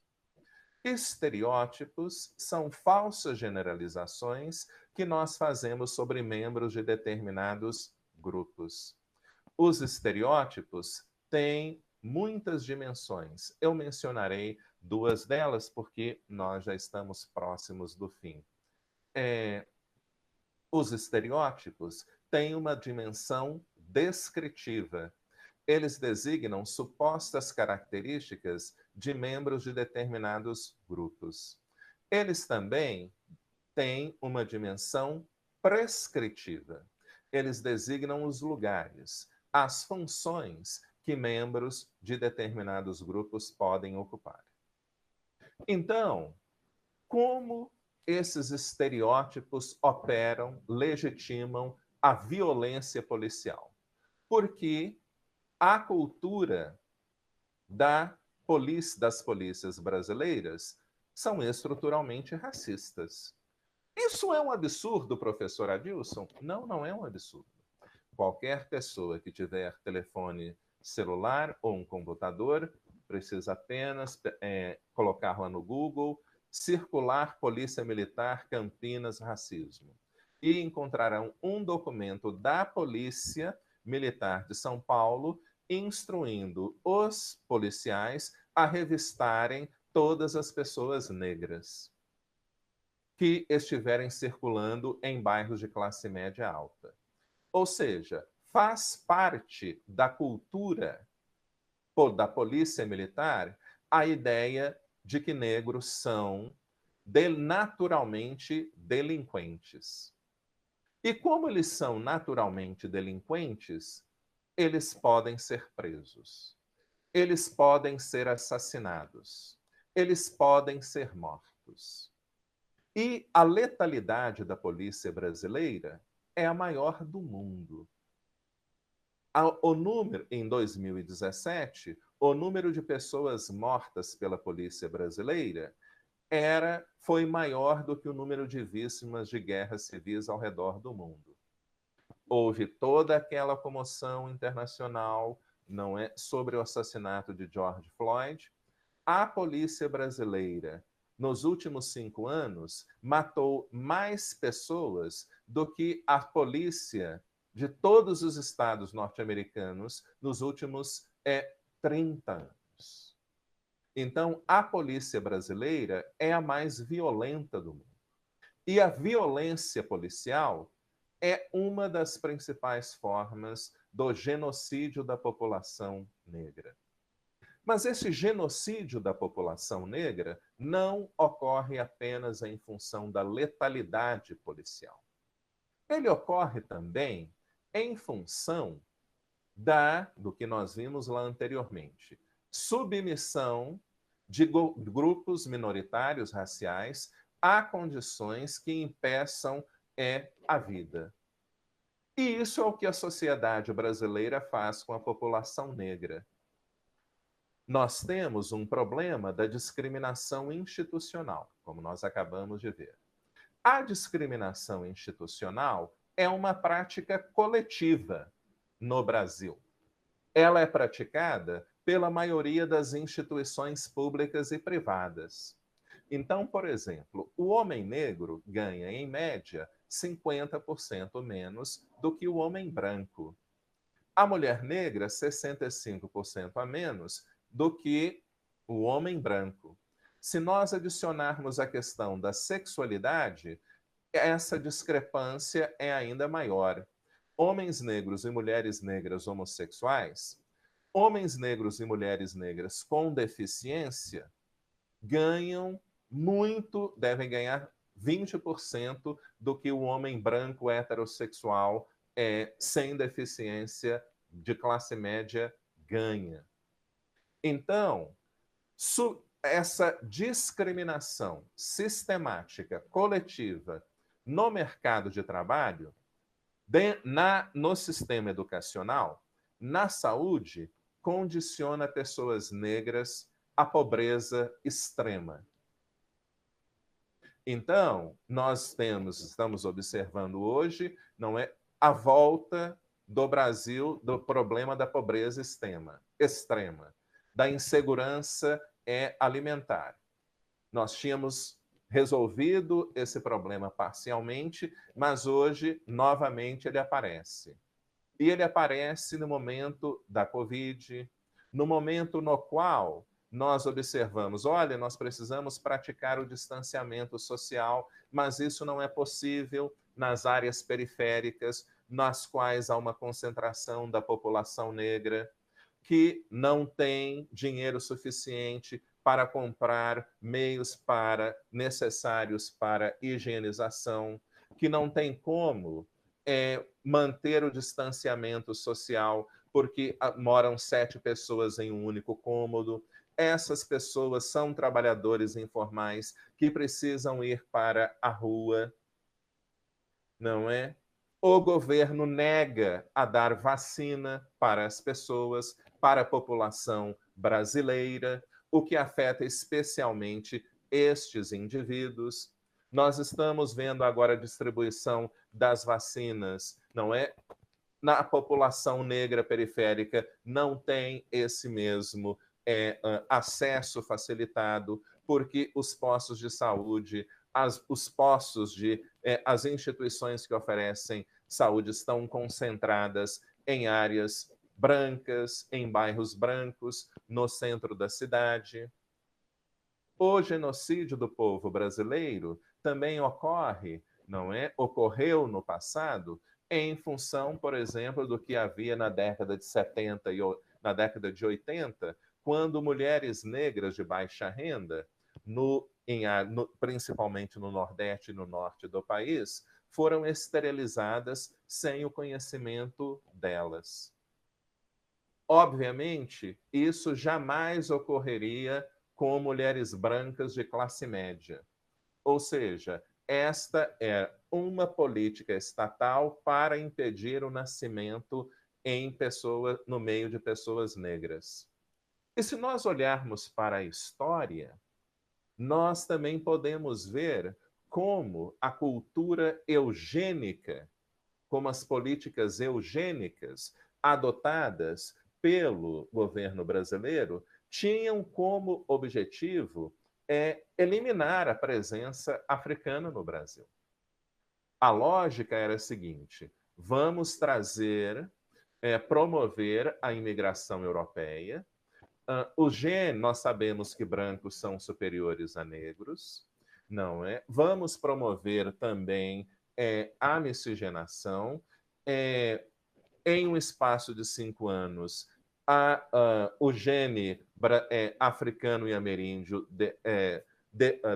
B: Estereótipos são falsas generalizações que nós fazemos sobre membros de determinados grupos. Os estereótipos têm muitas dimensões. Eu mencionarei duas delas porque nós já estamos próximos do fim. Os estereótipos têm uma dimensão descritiva. Eles designam supostas características de membros de determinados grupos. Eles também têm uma dimensão prescritiva. Eles designam os lugares, as funções que membros de determinados grupos podem ocupar. Então, como esses estereótipos operam, legitimam a violência policial? Porque a cultura das polícias brasileiras são estruturalmente racistas. Isso é um absurdo, professor Adilson? Não, não é um absurdo. Qualquer pessoa que tiver telefone celular ou um computador precisa apenas colocar lá no Google circular Polícia Militar Campinas racismo e encontrarão um documento da Polícia Militar de São Paulo instruindo os policiais a revistarem todas as pessoas negras que estiverem circulando em bairros de classe média alta. Ou seja, faz parte da cultura da polícia militar a ideia de que negros são naturalmente delinquentes. E como eles são naturalmente delinquentes, eles podem ser presos, eles podem ser assassinados, eles podem ser mortos. E a letalidade da polícia brasileira é a maior do mundo. O número, em 2017, o número de pessoas mortas pela polícia brasileira foi maior do que o número de vítimas de guerras civis ao redor do mundo. Houve toda aquela comoção internacional, não é, sobre o assassinato de George Floyd. A polícia brasileira, nos últimos 5 anos, matou mais pessoas do que a polícia de todos os estados norte-americanos nos últimos 30 anos. Então, a polícia brasileira é a mais violenta do mundo. E a violência policial é uma das principais formas do genocídio da população negra. Mas esse genocídio da população negra não ocorre apenas em função da letalidade policial. Ele ocorre também em função do que nós vimos lá anteriormente, submissão de grupos minoritários raciais a condições que impeçam a vida. E isso é o que a sociedade brasileira faz com a população negra. Nós temos um problema da discriminação institucional, como nós acabamos de ver. A discriminação institucional é uma prática coletiva no Brasil. Ela é praticada pela maioria das instituições públicas e privadas. Então, por exemplo, o homem negro ganha, em média, 50% menos do que o homem branco. A mulher negra, 65% a menos do que o homem branco. Se nós adicionarmos a questão da sexualidade, essa discrepância é ainda maior. Homens negros e mulheres negras homossexuais, homens negros e mulheres negras com deficiência ganham muito, devem ganhar 20% do que o homem branco heterossexual sem deficiência de classe média ganha. Então, essa discriminação sistemática, coletiva, no mercado de trabalho, no sistema educacional, na saúde, condiciona pessoas negras à pobreza extrema. Então, nós estamos observando hoje, não é, a volta do Brasil do problema da pobreza extrema, da insegurança alimentar. Nós tínhamos resolvido esse problema parcialmente, mas hoje, novamente, ele aparece. E ele aparece no momento da Covid, no momento no qual nós observamos, olha, nós precisamos praticar o distanciamento social, mas isso não é possível nas áreas periféricas, nas quais há uma concentração da população negra, que não tem dinheiro suficiente para comprar meios necessários para higienização, que não tem como manter o distanciamento social, porque moram 7 pessoas em um único cômodo. Essas pessoas são trabalhadores informais que precisam ir para a rua, não é? O governo nega a dar vacina para as pessoas, para a população brasileira, o que afeta especialmente estes indivíduos. Nós estamos vendo agora a distribuição das vacinas, não é? Na população negra periférica não tem esse mesmo acesso facilitado, porque os postos de saúde, as instituições que oferecem saúde estão concentradas em áreas brancas, em bairros brancos, no centro da cidade. O genocídio do povo brasileiro também ocorre, não é? Ocorreu no passado em função, por exemplo, do que havia na década de 70 e na década de 80, quando mulheres negras de baixa renda, principalmente no Nordeste e no Norte do país, foram esterilizadas sem o conhecimento delas. Obviamente, isso jamais ocorreria com mulheres brancas de classe média. Ou seja, esta é uma política estatal para impedir o nascimento no meio de pessoas negras. E se nós olharmos para a história, nós também podemos ver como a cultura eugênica, como as políticas eugênicas adotadas pelo governo brasileiro tinham como objetivo eliminar a presença africana no Brasil. A lógica era a seguinte: vamos promover a imigração europeia. Nós sabemos que brancos são superiores a negros, não é? Vamos promover também a miscigenação. Em um espaço de 5 anos, o gene africano e ameríndio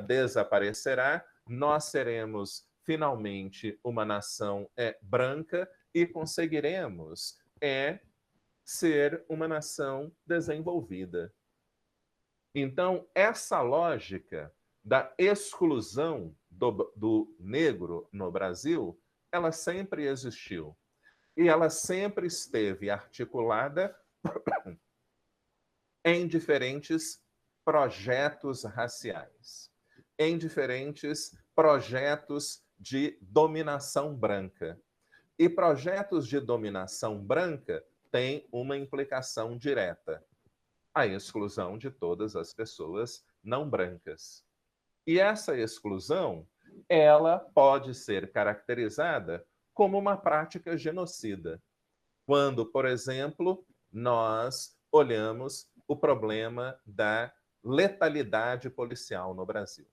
B: desaparecerá, nós seremos finalmente uma nação branca e conseguiremos ser uma nação desenvolvida. Então, essa lógica da exclusão do negro no Brasil, ela sempre existiu. e ela sempre esteve articulada em diferentes projetos raciais, em diferentes projetos de dominação branca. E projetos de dominação branca têm uma implicação direta: a exclusão de todas as pessoas não brancas. E essa exclusão, ela pode ser caracterizada como uma prática genocida. Quando, por exemplo, nós olhamos o problema da letalidade policial no Brasil.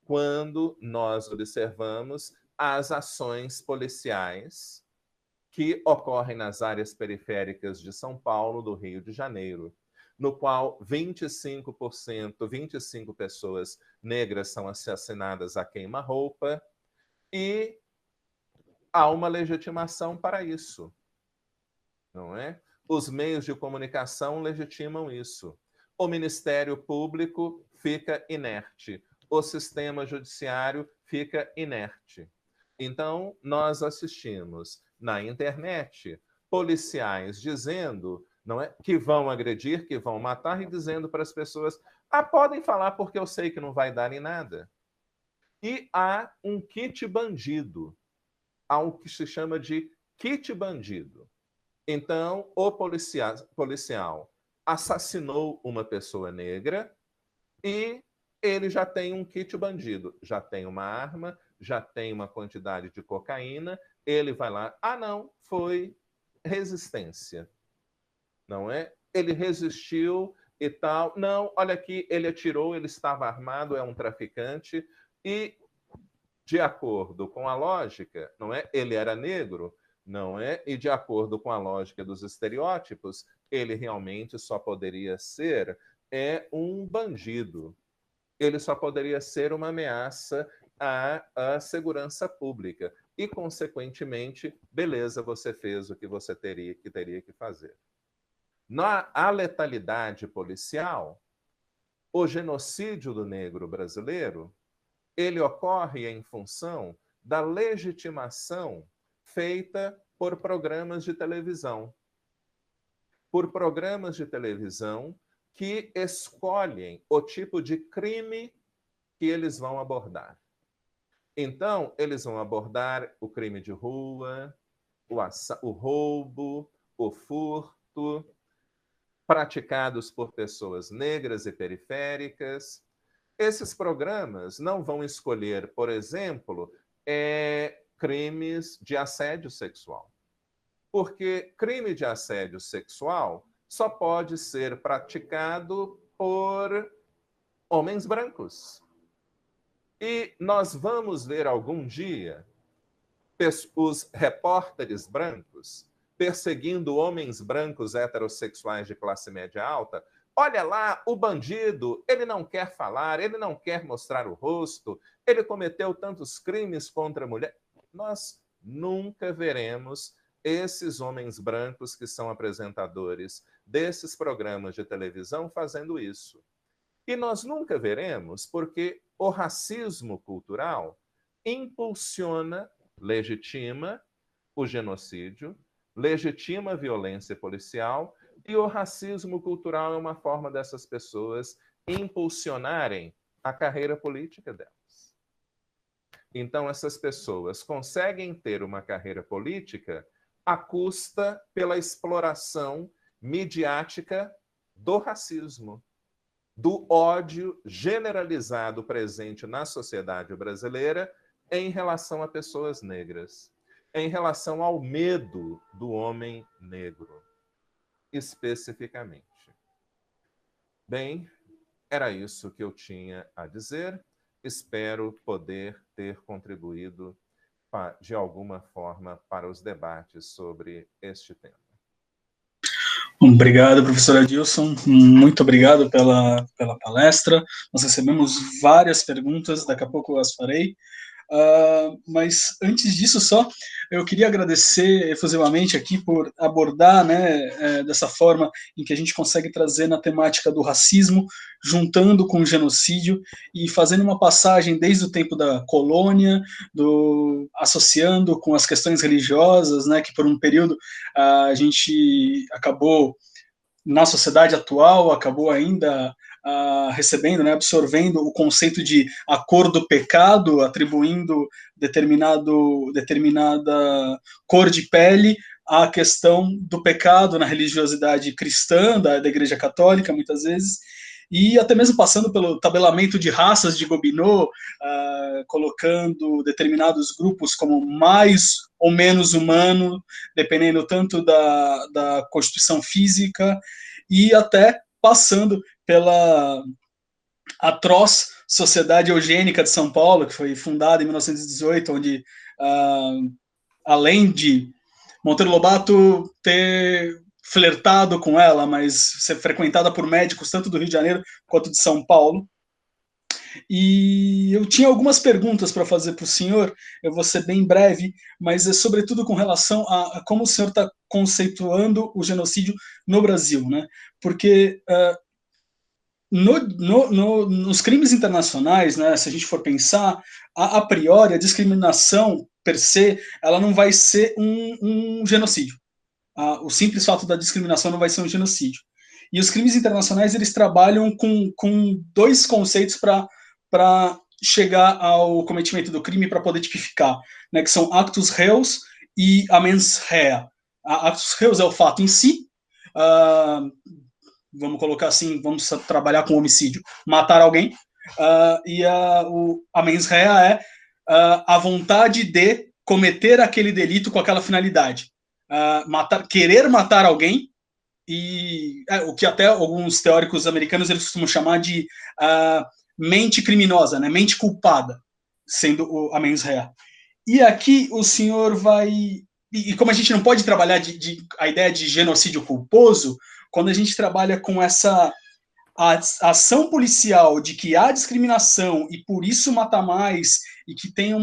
B: Quando nós observamos as ações policiais que ocorrem nas áreas periféricas de São Paulo, do Rio de Janeiro, no qual 25 pessoas negras são assassinadas a queima-roupa, e há uma legitimação para isso, não é? Os meios de comunicação legitimam isso. O Ministério Público fica inerte. O sistema judiciário fica inerte. Então, nós assistimos na internet policiais dizendo, não é, que vão agredir, que vão matar, e dizendo para as pessoas: podem falar porque eu sei que não vai dar em nada. E há um kit bandido. Há o que se chama de kit bandido. Então, o policial assassinou uma pessoa negra e ele já tem um kit bandido, já tem uma arma, já tem uma quantidade de cocaína, ele vai lá: não, foi resistência, não é? Ele resistiu e tal. Não, olha aqui, ele atirou, ele estava armado, é um traficante. E, de acordo com a lógica, não é? Ele era negro, não é? E de acordo com a lógica dos estereótipos, ele realmente só poderia ser um bandido. Ele só poderia ser uma ameaça à segurança pública. E, consequentemente, beleza, você fez o que você teria que fazer. Na letalidade policial, o genocídio do negro brasileiro, ele ocorre em função da legitimação feita por programas de televisão. Por programas de televisão que escolhem o tipo de crime que eles vão abordar. Então, eles vão abordar o crime de rua, o roubo, o furto, praticados por pessoas negras e periféricas. Esses programas não vão escolher, por exemplo, crimes de assédio sexual. Porque crime de assédio sexual só pode ser praticado por homens brancos. E nós vamos ver algum dia os repórteres brancos perseguindo homens brancos heterossexuais de classe média alta. Olha lá, o bandido, ele não quer falar, ele não quer mostrar o rosto, ele cometeu tantos crimes contra a mulher. Nós nunca veremos esses homens brancos que são apresentadores desses programas de televisão fazendo isso. E nós nunca veremos porque o racismo cultural impulsiona, legitima o genocídio, legitima a violência policial, e o racismo cultural é uma forma dessas pessoas impulsionarem a carreira política delas. Então, essas pessoas conseguem ter uma carreira política à custa pela exploração midiática do racismo, do ódio generalizado presente na sociedade brasileira em relação a pessoas negras, em relação ao medo do homem negro, especificamente. Bem, era isso que eu tinha a dizer. Espero poder ter contribuído de alguma forma para os debates sobre este tema.
A: Obrigado, professor Adilson. Muito obrigado pela palestra. Nós recebemos várias perguntas, daqui a pouco eu as farei. Mas antes disso, só eu queria agradecer efusivamente aqui por abordar, né, dessa forma em que a gente consegue trazer na temática do racismo, juntando com o genocídio e fazendo uma passagem desde o tempo da colônia, associando com as questões religiosas, né, que por um período a gente acabou, na sociedade atual, acabou ainda recebendo, né, absorvendo o conceito de a cor do pecado, atribuindo determinada cor de pele à questão do pecado na religiosidade cristã, da Igreja Católica, muitas vezes, e até mesmo passando pelo tabelamento de raças de Gobineau, colocando determinados grupos como mais ou menos humano, dependendo tanto da constituição física, e até passando pela atroz Sociedade Eugênica de São Paulo, que foi fundada em 1918, onde, além de Monteiro Lobato ter flertado com ela, mas ser frequentada por médicos tanto do Rio de Janeiro quanto de São Paulo. E eu tinha algumas perguntas para fazer para o senhor, eu vou ser bem breve, mas é sobretudo com relação a como o senhor está conceituando o genocídio no Brasil, né? Porque nos crimes internacionais, né, se a gente for pensar, a priori, a discriminação per se, ela não vai ser um genocídio. O simples fato da discriminação não vai ser um genocídio. E os crimes internacionais, eles trabalham com dois conceitos para chegar ao cometimento do crime, para poder tipificar, né, que são actus reus e a mens rea. Actus reus é o fato em si, vamos colocar assim, vamos trabalhar com homicídio, matar alguém, e a mens rea é a vontade de cometer aquele delito com aquela finalidade. Querer matar alguém, e o que até alguns teóricos americanos eles costumam chamar de mente criminosa, né? Mente culpada, sendo a mens rea. E aqui o senhor vai... E como a gente não pode trabalhar a ideia de genocídio culposo, quando a gente trabalha com essa ação policial de que há discriminação e por isso mata mais, e que tem um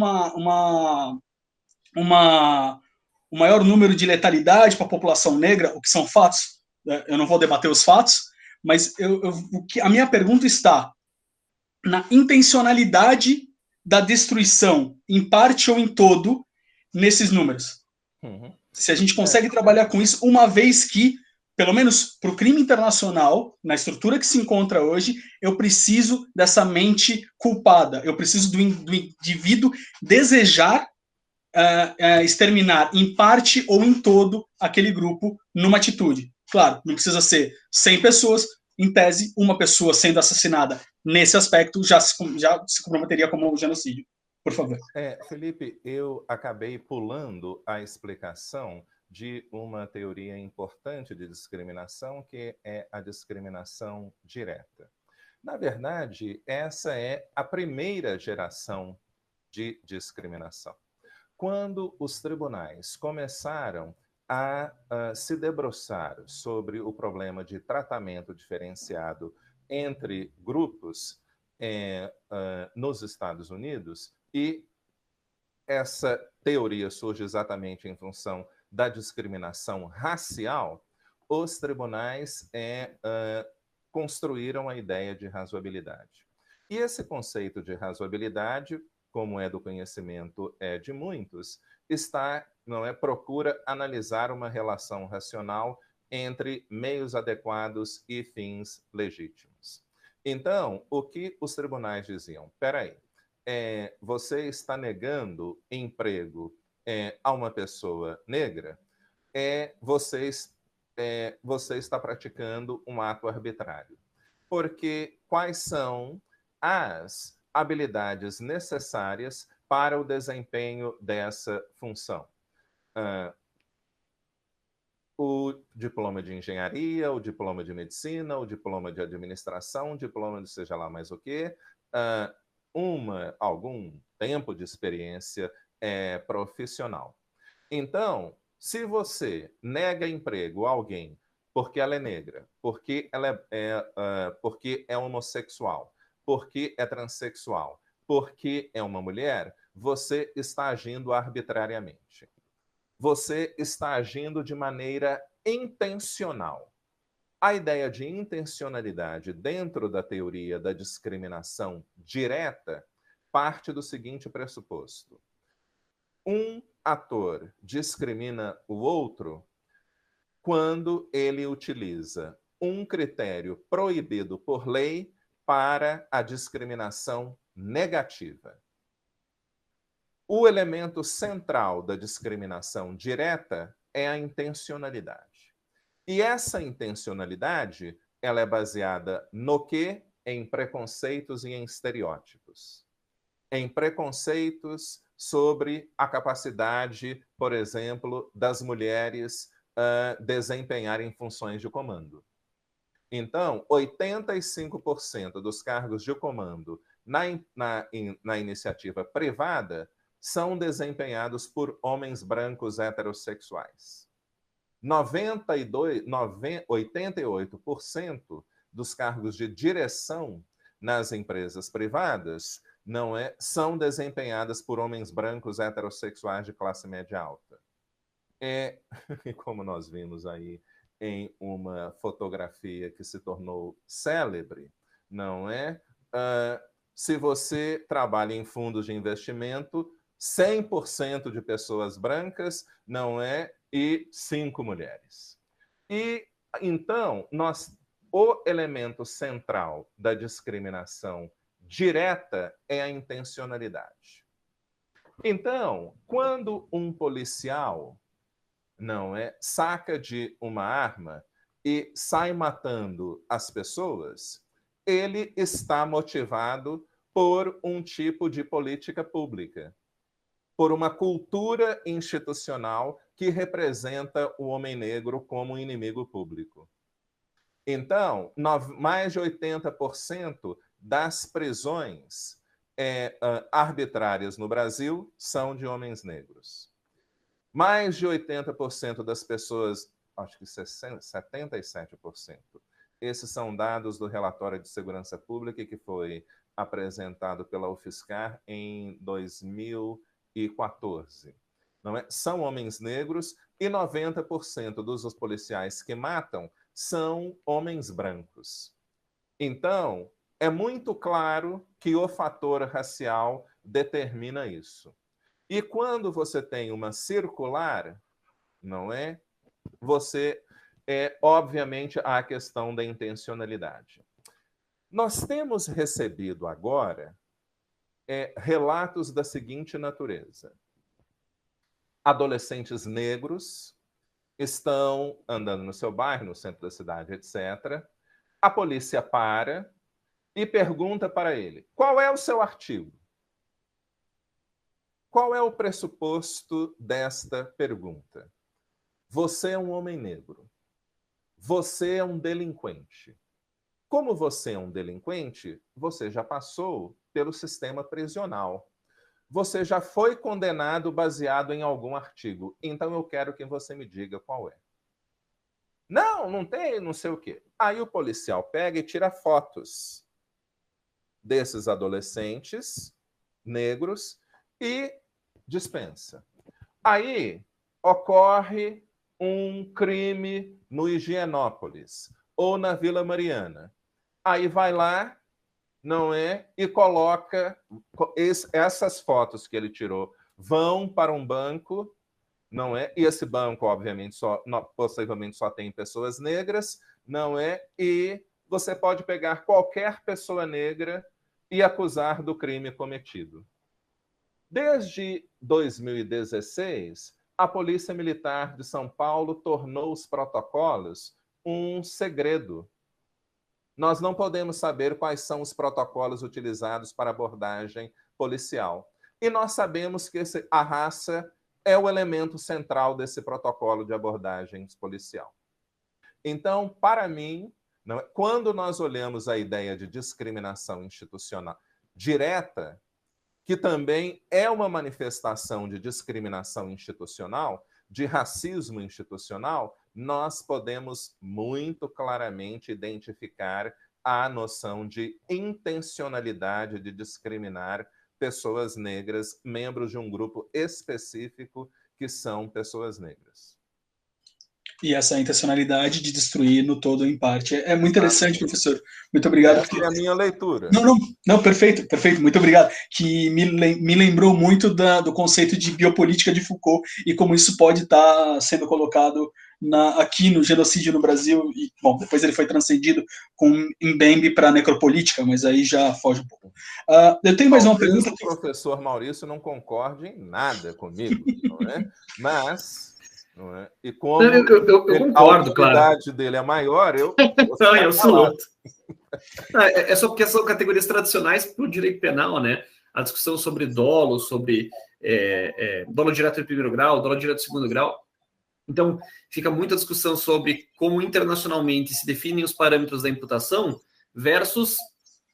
A: maior número de letalidade para a população negra, o que são fatos, eu não vou debater os fatos, mas a minha pergunta está na intencionalidade da destruição, em parte ou em todo, nesses números. Uhum. Se a gente consegue trabalhar com isso, uma vez que, pelo menos para o crime internacional, na estrutura que se encontra hoje, eu preciso dessa mente culpada, eu preciso do indivíduo desejar exterminar em parte ou em todo aquele grupo numa atitude. Claro, não precisa ser 100 pessoas, em tese, uma pessoa sendo assassinada nesse aspecto já se comprometeria como genocídio. Por favor.
B: Felipe, eu acabei pulando a explicação de uma teoria importante de discriminação, que é a discriminação direta. Na verdade, essa é a primeira geração de discriminação. Quando os tribunais começaram a se debruçar sobre o problema de tratamento diferenciado entre grupos nos Estados Unidos, e essa teoria surge exatamente em função da discriminação racial, os tribunais construíram a ideia de razoabilidade. E esse conceito de razoabilidade, como é do conhecimento de muitos, procura analisar uma relação racional entre meios adequados e fins legítimos. Então, o que os tribunais diziam? Espera aí, você está negando emprego a uma pessoa negra, você está praticando um ato arbitrário. Porque quais são as habilidades necessárias para o desempenho dessa função? O diploma de engenharia, o diploma de medicina, o diploma de administração, o diploma de seja lá mais o quê, algum tempo de experiência profissional. Então, se você nega emprego a alguém porque ela é negra, porque porque é homossexual, porque é transexual, porque é uma mulher, você está agindo arbitrariamente. Você está agindo de maneira intencional. A ideia de intencionalidade dentro da teoria da discriminação direta parte do seguinte pressuposto: um ator discrimina o outro quando ele utiliza um critério proibido por lei para a discriminação negativa. O elemento central da discriminação direta é a intencionalidade. E essa intencionalidade, ela é baseada no quê? Em preconceitos e em estereótipos. Em preconceitos sobre a capacidade, por exemplo, das mulheres desempenharem funções de comando. Então, 85% dos cargos de comando na iniciativa privada são desempenhados por homens brancos heterossexuais. 88% dos cargos de direção nas empresas privadas são desempenhadas por homens brancos heterossexuais de classe média alta. Como nós vimos aí em uma fotografia que se tornou célebre, não é? Se você trabalha em fundos de investimento, 100% de pessoas brancas, não é? E 5 mulheres. E, então, o elemento central da discriminação direta é a intencionalidade. Então, quando um policial saca de uma arma e sai matando as pessoas, ele está motivado por um tipo de política pública, por uma cultura institucional que representa o homem negro como um inimigo público. Então, mais de 80% das prisões arbitrárias no Brasil são de homens negros. Mais de 80% das pessoas, acho que 77%, esses são dados do relatório de segurança pública que foi apresentado pela UFSCar em 2014. São homens negros e 90% dos policiais que matam são homens brancos. Então, é muito claro que o fator racial determina isso. E quando você tem uma circular, você obviamente há a questão da intencionalidade. Nós temos recebido agora relatos da seguinte natureza: adolescentes negros estão andando no seu bairro, no centro da cidade, etc. A polícia para e pergunta para ele: qual é o seu artigo? Qual é o pressuposto desta pergunta? Você é um homem negro. Você é um delinquente. Como você é um delinquente, você já passou pelo sistema prisional. Você já foi condenado baseado em algum artigo. Então eu quero que você me diga qual é. Não tem, não sei o quê. Aí o policial pega e tira fotos desses adolescentes negros e dispensa. Aí ocorre um crime no Higienópolis ou na Vila Mariana. Aí vai lá, e coloca essas fotos que ele tirou, vão para um banco, e esse banco, obviamente, possivelmente só tem pessoas negras, e você pode pegar qualquer pessoa negra e acusar do crime cometido. Desde 2016, a Polícia Militar de São Paulo tornou os protocolos um segredo. Nós não podemos saber quais são os protocolos utilizados para abordagem policial. E nós sabemos que a raça é o elemento central desse protocolo de abordagem policial. Então, para mim, quando nós olhamos a ideia de discriminação institucional direta, que também é uma manifestação de discriminação institucional, de racismo institucional, nós podemos muito claramente identificar a noção de intencionalidade de discriminar pessoas negras, membros de um grupo específico que são pessoas negras.
A: E essa intencionalidade de destruir no todo ou em parte. É muito interessante, professor. Muito obrigado.
B: Essa é a minha leitura.
A: Não, perfeito, muito obrigado. Que me lembrou muito do conceito de biopolítica de Foucault e como isso pode estar sendo colocado aqui no genocídio no Brasil. E, bom, depois ele foi transcendido com Mbembe para necropolítica, mas aí já foge um pouco. Eu tenho mais uma pergunta.
B: O professor Maurício não concorda em nada comigo, não é? Mas... Não é? E como
C: eu concordo,
B: a autoridade dele é maior, eu
C: sou outro. É só porque são categorias tradicionais para o direito penal, né? A discussão sobre dolo, sobre dolo direto de primeiro grau, dolo direto de segundo grau. Então, fica muita discussão sobre como internacionalmente se definem os parâmetros da imputação versus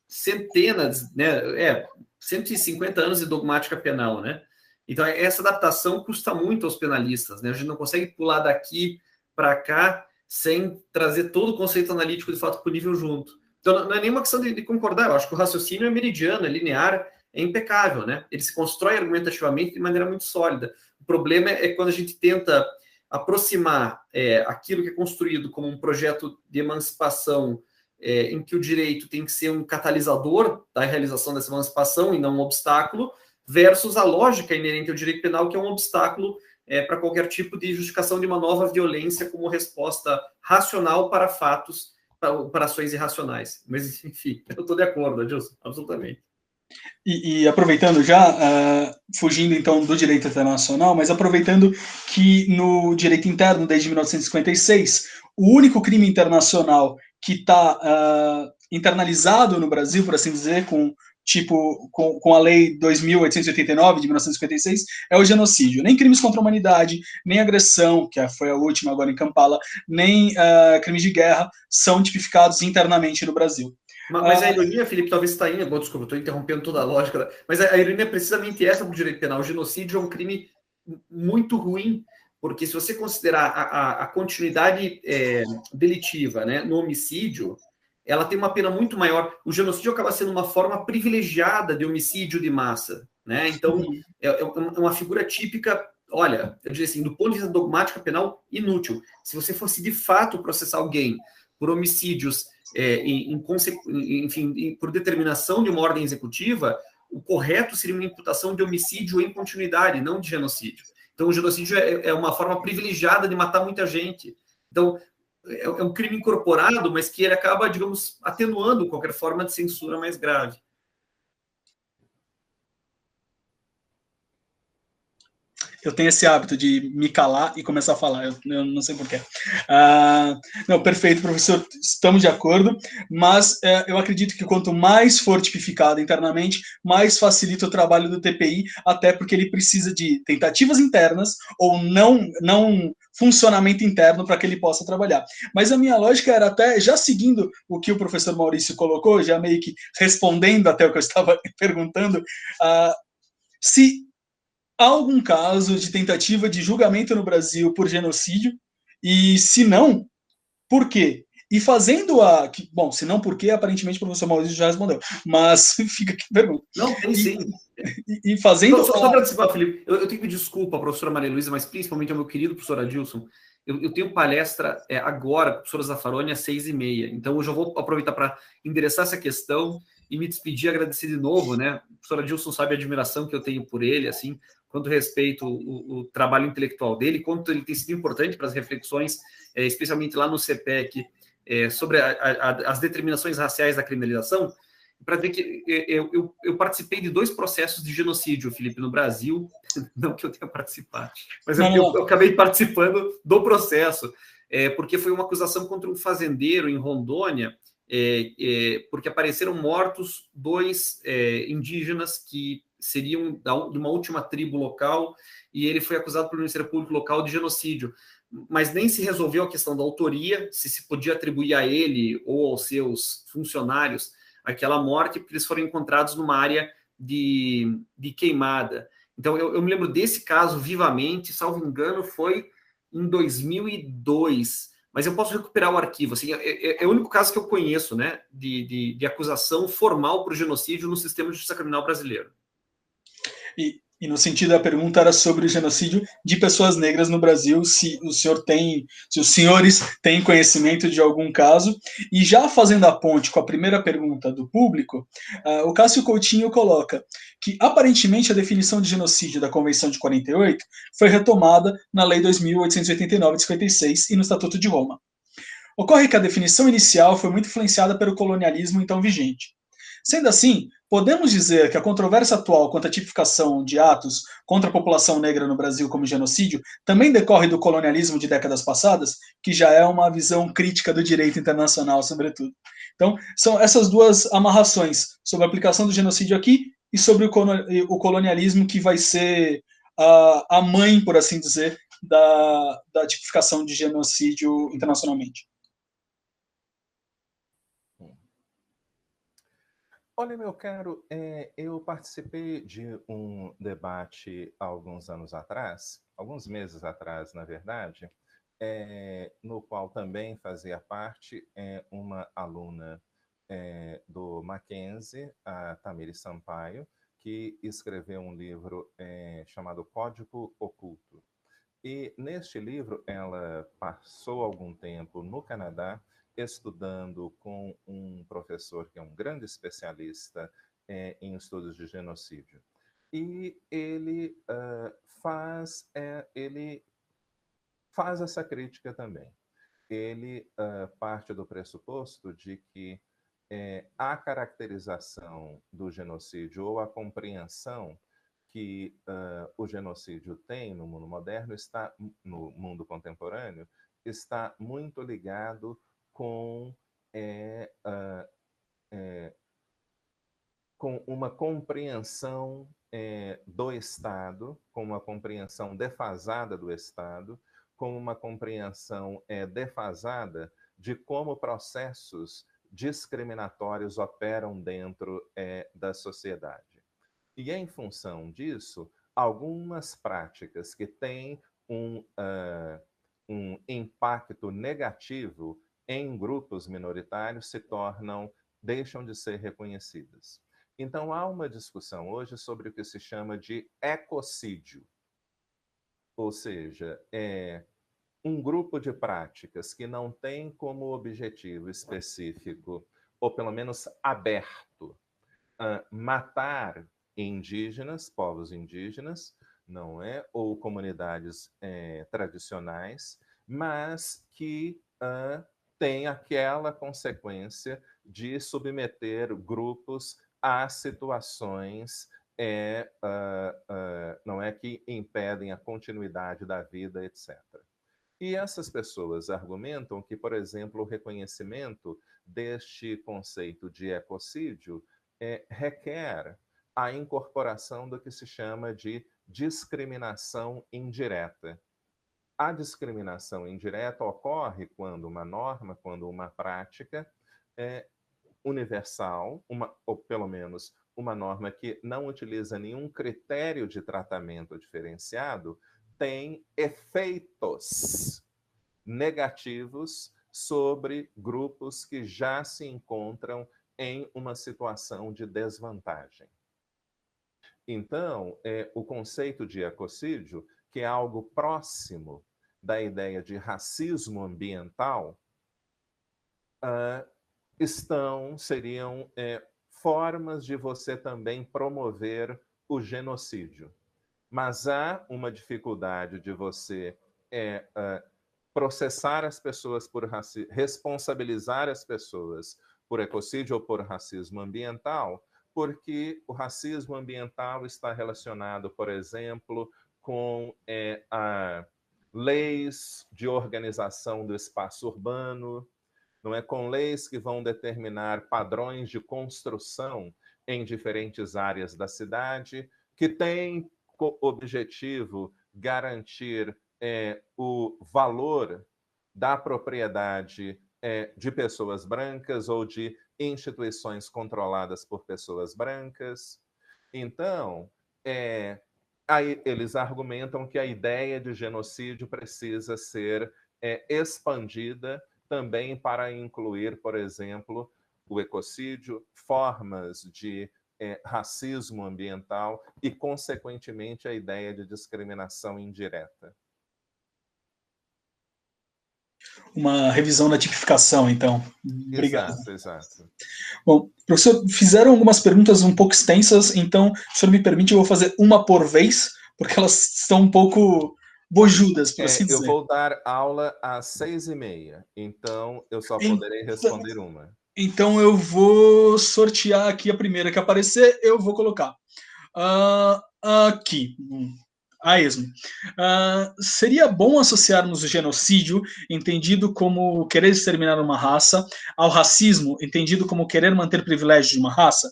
C: centenas, né? 150 anos de dogmática penal, né? Então, essa adaptação custa muito aos penalistas, né? A gente não consegue pular daqui para cá sem trazer todo o conceito analítico de fato punível junto. Então, não é nenhuma questão de concordar. Eu acho que o raciocínio é meridiano, é linear, é impecável, né? Ele se constrói argumentativamente de maneira muito sólida. O problema é quando a gente tenta aproximar aquilo que é construído como um projeto de emancipação em que o direito tem que ser um catalisador da realização dessa emancipação e não um obstáculo, versus a lógica inerente ao direito penal, que é um obstáculo para qualquer tipo de justificação de uma nova violência como resposta racional para fatos, para ações irracionais. Mas, enfim, eu estou de acordo, Adilson, absolutamente.
A: E aproveitando já, fugindo então do direito internacional, mas aproveitando que no direito interno, desde 1956, o único crime internacional que está internalizado no Brasil, por assim dizer, com a Lei 2.889, de 1956, é o genocídio. Nem crimes contra a humanidade, nem agressão, que foi a última agora em Kampala, nem crimes de guerra são tipificados internamente no Brasil.
C: Mas a ironia, Felipe, talvez está indo... Desculpa, estou interrompendo toda a lógica, mas a ironia é precisamente essa do direito penal. O genocídio é um crime muito ruim, porque se você considerar a continuidade delitiva, né, no homicídio, ela tem uma pena muito maior. O genocídio acaba sendo uma forma privilegiada de homicídio de massa, né? Então, é uma figura típica, olha, eu diria assim, do ponto de vista dogmática penal, inútil. Se você fosse, de fato, processar alguém por homicídios, enfim, por determinação de uma ordem executiva, o correto seria uma imputação de homicídio em continuidade, não de genocídio. Então, o genocídio é uma forma privilegiada de matar muita gente. Então, é um crime incorporado, mas que ele acaba, digamos, atenuando qualquer forma de censura mais grave.
A: Eu tenho esse hábito de me calar e começar a falar, eu não sei porquê. Não, perfeito, professor, estamos de acordo, mas eu acredito que quanto mais for tipificado internamente, mais facilita o trabalho do TPI, até porque ele precisa de tentativas internas ou não funcionamento interno para que ele possa trabalhar. Mas a minha lógica era até, já seguindo o que o professor Maurício colocou, já meio que respondendo até o que eu estava perguntando, se há algum caso de tentativa de julgamento no Brasil por genocídio? E se não, por quê? E fazendo bom, se não por quê, aparentemente o professor Maurício já respondeu, mas fica aqui a pergunta.
C: Não, tem sim.
A: E fazendo...
C: Só para antecipar, Felipe, eu tenho que pedir desculpa à professora Maria Luísa, mas principalmente ao meu querido professor Adilson. Eu tenho palestra agora com a professora Zaffaroni às 6h30, então eu já vou aproveitar para endereçar essa questão e me despedir, agradecer de novo, né? O professor Adilson sabe a admiração que eu tenho por ele, assim, quanto respeito o trabalho intelectual dele, quanto ele tem sido importante para as reflexões, especialmente lá no CPEC, sobre as determinações raciais da criminalização, para ver que eu participei de 2 processos de genocídio, Felipe, no Brasil, não que eu tenha participado, mas eu acabei participando do processo, porque foi uma acusação contra um fazendeiro em Rondônia, porque apareceram mortos 2 indígenas que seriam de uma última tribo local, e ele foi acusado pelo Ministério Público Local de genocídio. Mas nem se resolveu a questão da autoria, se podia atribuir a ele ou aos seus funcionários aquela morte, porque eles foram encontrados numa área de queimada. Então, eu me lembro desse caso vivamente, salvo engano, foi em 2002, mas eu posso recuperar o arquivo. Assim, é o único caso que eu conheço, né, de acusação formal por genocídio no sistema de justiça criminal brasileiro.
A: E no sentido da pergunta era sobre o genocídio de pessoas negras no Brasil, se os senhores têm conhecimento de algum caso. E já fazendo a ponte com a primeira pergunta do público, o Cássio Coutinho coloca que, aparentemente, a definição de genocídio da Convenção de 48 foi retomada na Lei 2.889 de 56 e no Estatuto de Roma. Ocorre que a definição inicial foi muito influenciada pelo colonialismo então vigente. Sendo assim, podemos dizer que a controvérsia atual quanto à tipificação de atos contra a população negra no Brasil como genocídio também decorre do colonialismo de décadas passadas, que já é uma visão crítica do direito internacional, sobretudo. Então, são essas duas amarrações sobre a aplicação do genocídio aqui e sobre o colonialismo que vai ser a mãe, por assim dizer, da tipificação de genocídio internacionalmente.
B: Olha, meu caro, eu participei de um debate há alguns anos atrás, alguns meses atrás, na verdade, no qual também fazia parte uma aluna do Mackenzie, a Tamires Sampaio, que escreveu um livro chamado Código Oculto. E neste livro ela passou algum tempo no Canadá estudando com um professor que é um grande especialista em estudos de genocídio. E ele ele faz essa crítica também. Ele parte do pressuposto de que a caracterização do genocídio ou a compreensão que o genocídio tem no mundo moderno, está no mundo contemporâneo, está muito ligado com com uma compreensão do Estado, com uma compreensão defasada do Estado, com uma compreensão defasada de como processos discriminatórios operam dentro da sociedade. E em função disso, algumas práticas que têm um impacto negativo em grupos minoritários deixam de ser reconhecidas. Então, há uma discussão hoje sobre o que se chama de ecocídio, ou seja, um grupo de práticas que não tem como objetivo específico, ou pelo menos aberto, matar indígenas, povos indígenas, não é? Ou comunidades tradicionais, mas que tem aquela consequência de submeter grupos a situações não é, que impedem a continuidade da vida, etc. E essas pessoas argumentam que, por exemplo, o reconhecimento deste conceito de ecocídio requer a incorporação do que se chama de discriminação indireta. A discriminação indireta ocorre quando uma norma, quando uma prática universal, ou pelo menos uma norma que não utiliza nenhum critério de tratamento diferenciado, tem efeitos negativos sobre grupos que já se encontram em uma situação de desvantagem. Então, o conceito de ecocídio, que é algo próximo da ideia de racismo ambiental, seriam formas de você também promover o genocídio. Mas há uma dificuldade de você processar as pessoas por racismo, responsabilizar as pessoas por ecocídio ou por racismo ambiental, porque o racismo ambiental está relacionado, por exemplo, com leis de organização do espaço urbano, não é, com leis que vão determinar padrões de construção em diferentes áreas da cidade, que têm como objetivo garantir o valor da propriedade de pessoas brancas ou de instituições controladas por pessoas brancas. Então, aí eles argumentam que a ideia de genocídio precisa ser expandida também para incluir, por exemplo, o ecocídio, formas de racismo ambiental e, consequentemente, a ideia de discriminação indireta.
A: Uma revisão da tipificação, então. Obrigado.
B: Exato.
A: Bom, professor, fizeram algumas perguntas um pouco extensas, então, se o senhor me permite, eu vou fazer uma por vez, porque elas estão um pouco bojudas, por assim dizer.
B: Eu vou dar aula às 6h30, então eu só poderei responder uma.
A: Então eu vou sortear aqui a primeira que aparecer, eu vou colocar. Aqui, a esmo. Seria bom associarmos o genocídio, entendido como querer exterminar uma raça, ao racismo, entendido como querer manter privilégios de uma raça?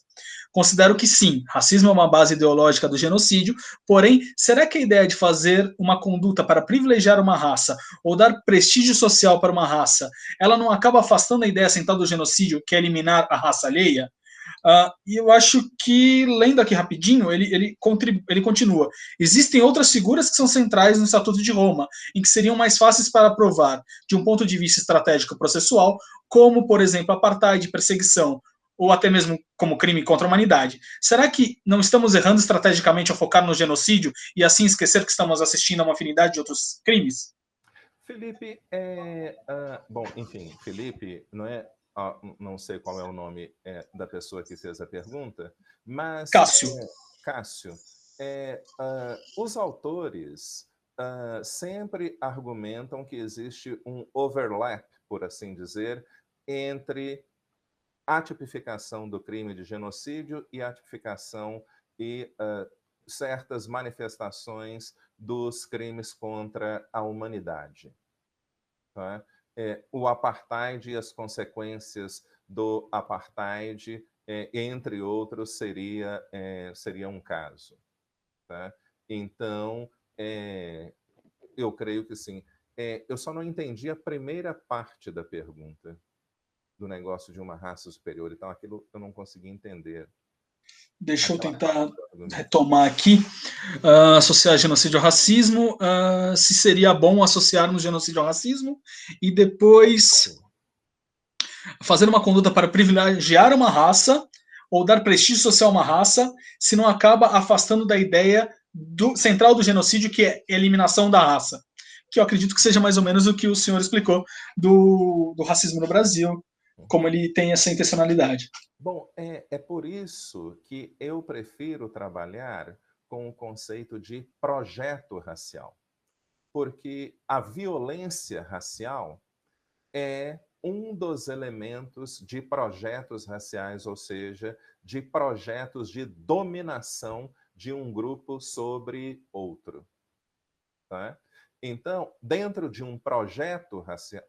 A: Considero que sim, racismo é uma base ideológica do genocídio, porém, será que a ideia de fazer uma conduta para privilegiar uma raça ou dar prestígio social para uma raça, ela não acaba afastando a ideia central do genocídio, que é eliminar a raça alheia? E eu acho que, lendo aqui rapidinho, ele continua. Existem outras figuras que são centrais no Estatuto de Roma, em que seriam mais fáceis para provar, de um ponto de vista estratégico processual, como, por exemplo, apartheid, perseguição, ou até mesmo como crime contra a humanidade. Será que não estamos errando estrategicamente ao focar no genocídio e assim esquecer que estamos assistindo a uma afinidade de outros crimes?
B: Felipe bom, enfim, Felipe não sei qual é o nome da pessoa que fez a pergunta, mas
A: Cássio.
B: Cássio, os autores sempre argumentam que existe um overlap, por assim dizer, entre a tipificação do crime de genocídio e a tipificação e certas manifestações dos crimes contra a humanidade. Tá? O apartheid e as consequências do apartheid, entre outros, seria um caso. Tá? Então, eu creio que sim. Eu só não entendi a primeira parte da pergunta, do negócio de uma raça superior e tal, aquilo eu não consegui entender.
A: Deixa eu tentar retomar aqui. Associar genocídio ao racismo, se seria bom associarmos genocídio ao racismo, e depois fazer uma conduta para privilegiar uma raça ou dar prestígio social a uma raça, se não acaba afastando da ideia central do genocídio, que é a eliminação da raça. Que eu acredito que seja mais ou menos o que o senhor explicou do racismo no Brasil, como ele tem essa intencionalidade.
B: Bom, é por isso que eu prefiro trabalhar com o conceito de projeto racial. Porque a violência racial é um dos elementos de projetos raciais, ou seja, de projetos de dominação de um grupo sobre outro. Tá? Então, dentro de um projeto racial,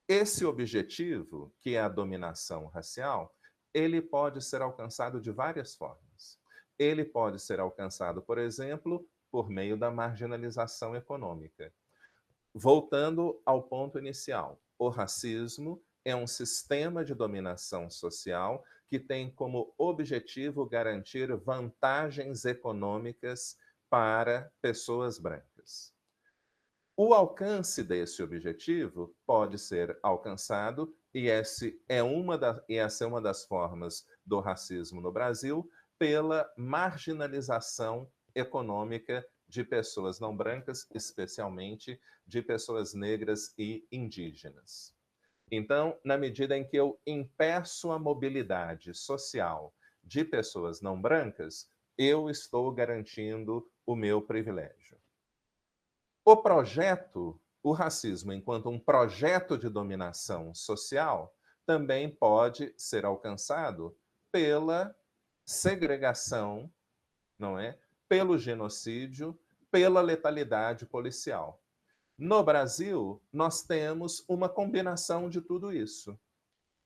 B: esse objetivo, que é a dominação racial, ele pode ser alcançado de várias formas. Ele pode ser alcançado, por exemplo, por meio da marginalização econômica. Voltando ao ponto inicial, o racismo é um sistema de dominação social que tem como objetivo garantir vantagens econômicas para pessoas brancas. O alcance desse objetivo pode ser alcançado, e essa é uma das formas do racismo no Brasil, pela marginalização econômica de pessoas não brancas, especialmente de pessoas negras e indígenas. Então, na medida em que eu impeço a mobilidade social de pessoas não brancas, eu estou garantindo o meu privilégio. O racismo, enquanto um projeto de dominação social, também pode ser alcançado pela segregação, não é? Pelo genocídio, pela letalidade policial. No Brasil, nós temos uma combinação de tudo isso.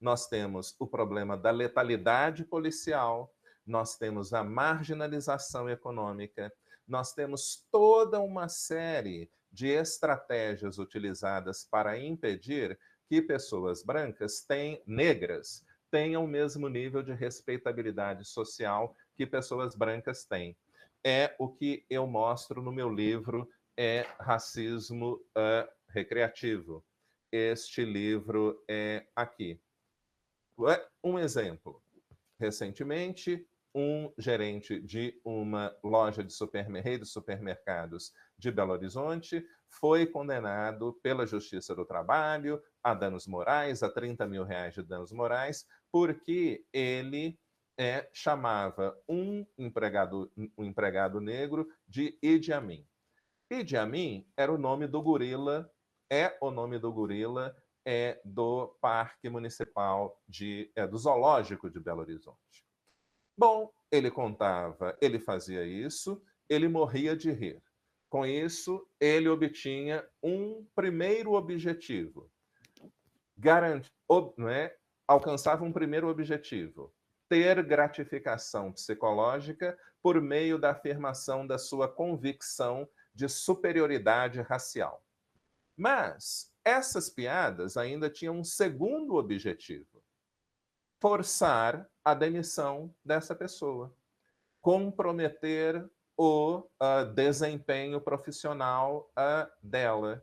B: Nós temos o problema da letalidade policial, nós temos a marginalização econômica, nós temos toda uma série de estratégias utilizadas para impedir que pessoas negras, tenham o mesmo nível de respeitabilidade social que pessoas brancas têm. É o que eu mostro no meu livro, Racismo Recreativo. Este livro é aqui. Um exemplo. Recentemente, um gerente de uma loja de rede de supermercados de Belo Horizonte, foi condenado pela Justiça do Trabalho a danos morais, a R$30 mil de danos morais, porque ele chamava um empregado negro de Idi Amin. Idi Amin era o nome do gorila, do Parque Municipal do Zoológico de Belo Horizonte. Bom, ele fazia isso, ele morria de rir. Com isso, ele obtinha um primeiro objetivo. Alcançava um primeiro objetivo: ter gratificação psicológica por meio da afirmação da sua convicção de superioridade racial. Mas essas piadas ainda tinham um segundo objetivo: forçar a demissão dessa pessoa, comprometer o desempenho profissional dela,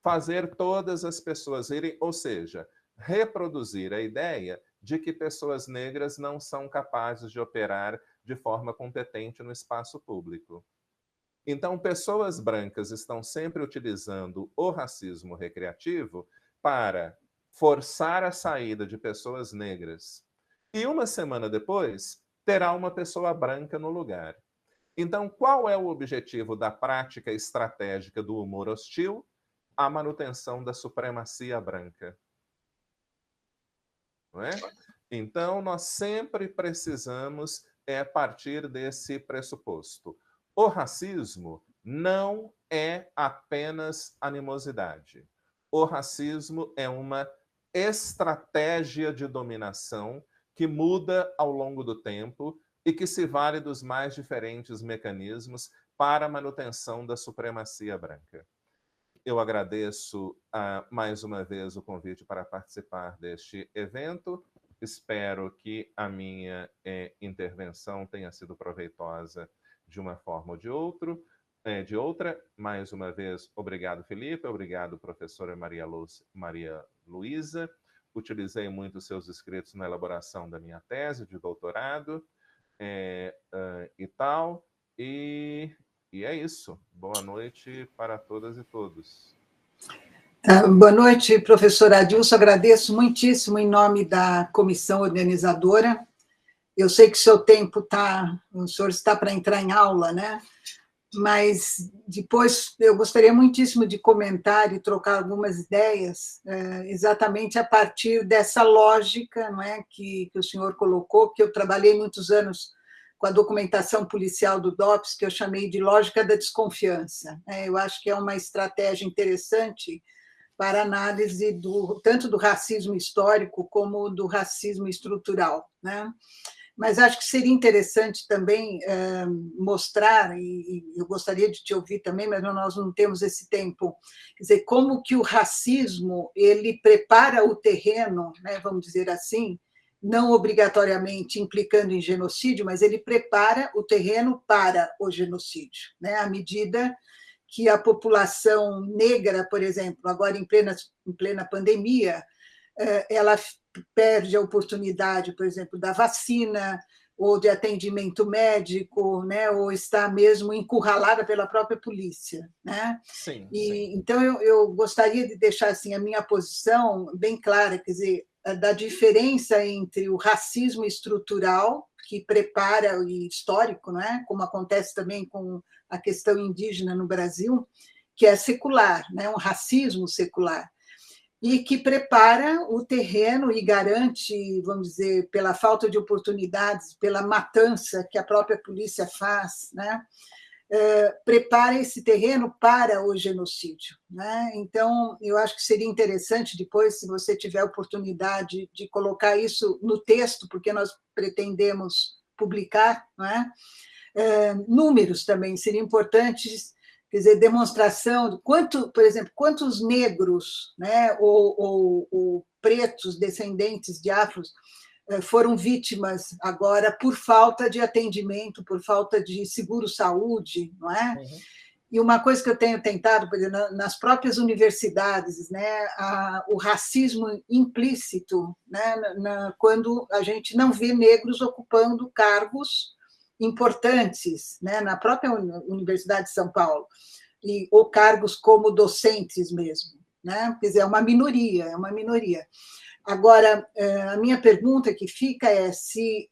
B: fazer todas as pessoas irem, ou seja, reproduzir a ideia de que pessoas negras não são capazes de operar de forma competente no espaço público. Então, pessoas brancas estão sempre utilizando o racismo recreativo para forçar a saída de pessoas negras. E uma semana depois, terá uma pessoa branca no lugar. Então, qual é o objetivo da prática estratégica do humor hostil? A manutenção da supremacia branca. Não é? Então, nós sempre precisamos partir desse pressuposto. O racismo não é apenas animosidade. O racismo é uma estratégia de dominação que muda ao longo do tempo e que se vale dos mais diferentes mecanismos para a manutenção da supremacia branca. Eu agradeço mais uma vez o convite para participar deste evento. Espero que a minha intervenção tenha sido proveitosa de uma forma ou de outra. Mais uma vez, obrigado, Felipe. Obrigado, professora Maria Luísa. Utilizei muito os seus escritos na elaboração da minha tese de doutorado e tal. E é isso. Boa noite para todas e todos.
D: Boa noite, professor Adilson. Agradeço muitíssimo em nome da comissão organizadora. Eu sei que o senhor está para entrar em aula, né? Mas depois eu gostaria muitíssimo de comentar e trocar algumas ideias, exatamente a partir dessa lógica, não é, que o senhor colocou, que eu trabalhei muitos anos com a documentação policial do DOPS, que eu chamei de lógica da desconfiança. Eu acho que é uma estratégia interessante para análise tanto do racismo histórico como do racismo estrutural, né? Mas acho que seria interessante também mostrar, e eu gostaria de te ouvir também, mas nós não temos esse tempo, quer dizer, como que o racismo ele prepara o terreno, né, vamos dizer assim, não obrigatoriamente implicando em genocídio, mas ele prepara o terreno para o genocídio, né, à medida que a população negra, por exemplo, agora em plena pandemia, ela perde a oportunidade, por exemplo, da vacina ou de atendimento médico, né, ou está mesmo encurralada pela própria polícia, né?
B: Sim.
D: Então eu gostaria de deixar assim a minha posição bem clara, quer dizer, da diferença entre o racismo estrutural que prepara e histórico, né, como acontece também com a questão indígena no Brasil, que é secular, né, um racismo secular, e que prepara o terreno e garante, vamos dizer, pela falta de oportunidades, pela matança que a própria polícia faz, né, prepara esse terreno para o genocídio, né? Então, eu acho que seria interessante depois, se você tiver oportunidade de colocar isso no texto, porque nós pretendemos publicar, não é? Números também seriam importantes, quer dizer, demonstração de por exemplo, quantos negros, né, ou pretos descendentes de afros foram vítimas agora por falta de atendimento, por falta de seguro-saúde, não é? Uhum. E uma coisa que eu tenho tentado, por exemplo, nas próprias universidades, né, o racismo implícito, né, quando a gente não vê negros ocupando cargos importantes, né, na própria Universidade de São Paulo, ou cargos como docentes mesmo, né, quer dizer, é uma minoria. Agora, a minha pergunta que fica é se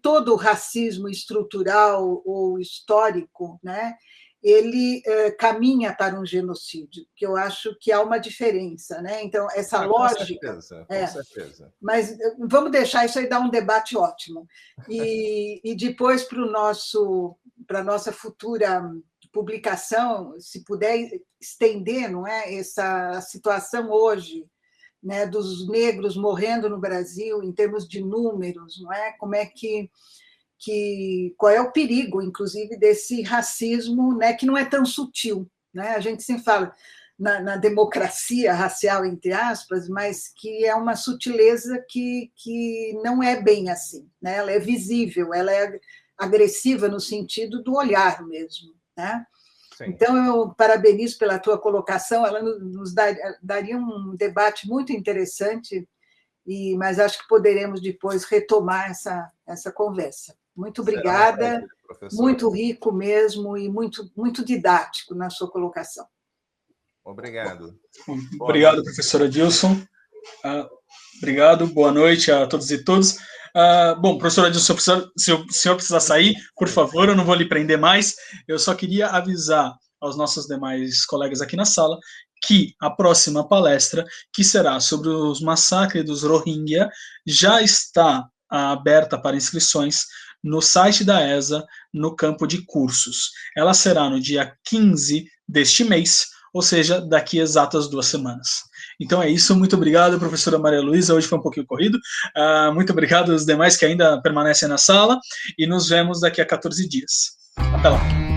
D: todo o racismo estrutural ou histórico, né, ele caminha para um genocídio, que eu acho que há uma diferença, né? Então, essa lógica...
B: Com certeza.
D: Mas vamos deixar isso aí dar um debate ótimo. E depois, para a nossa futura publicação, se puder estender, não é, essa situação hoje, né, dos negros morrendo no Brasil, em termos de números, não é? Como é qual é o perigo, inclusive, desse racismo, né, que não é tão sutil, né? A gente sempre fala na democracia racial, entre aspas, mas que é uma sutileza que não é bem assim, né? Ela é visível, ela é agressiva no sentido do olhar mesmo, né? Sim. Então, eu parabenizo pela tua colocação, ela nos daria um debate muito interessante, mas acho que poderemos depois retomar essa conversa. Muito obrigada, muito rico mesmo e muito, muito didático na sua colocação.
B: Obrigado.
A: Obrigado, professora Adilson. Obrigado, boa noite a todos e todas. Bom, professora Adilson, se o senhor precisar sair, por favor, eu não vou lhe prender mais. Eu só queria avisar aos nossos demais colegas aqui na sala que a próxima palestra, que será sobre os massacres dos Rohingya, já está aberta para inscrições no site da ESA, no campo de cursos. Ela será no dia 15 deste mês, ou seja, daqui a exatas 2 semanas. Então é isso, muito obrigado, professora Maria Luísa, hoje foi um pouquinho corrido, muito obrigado aos demais que ainda permanecem na sala, e nos vemos daqui a 14 dias. Até lá.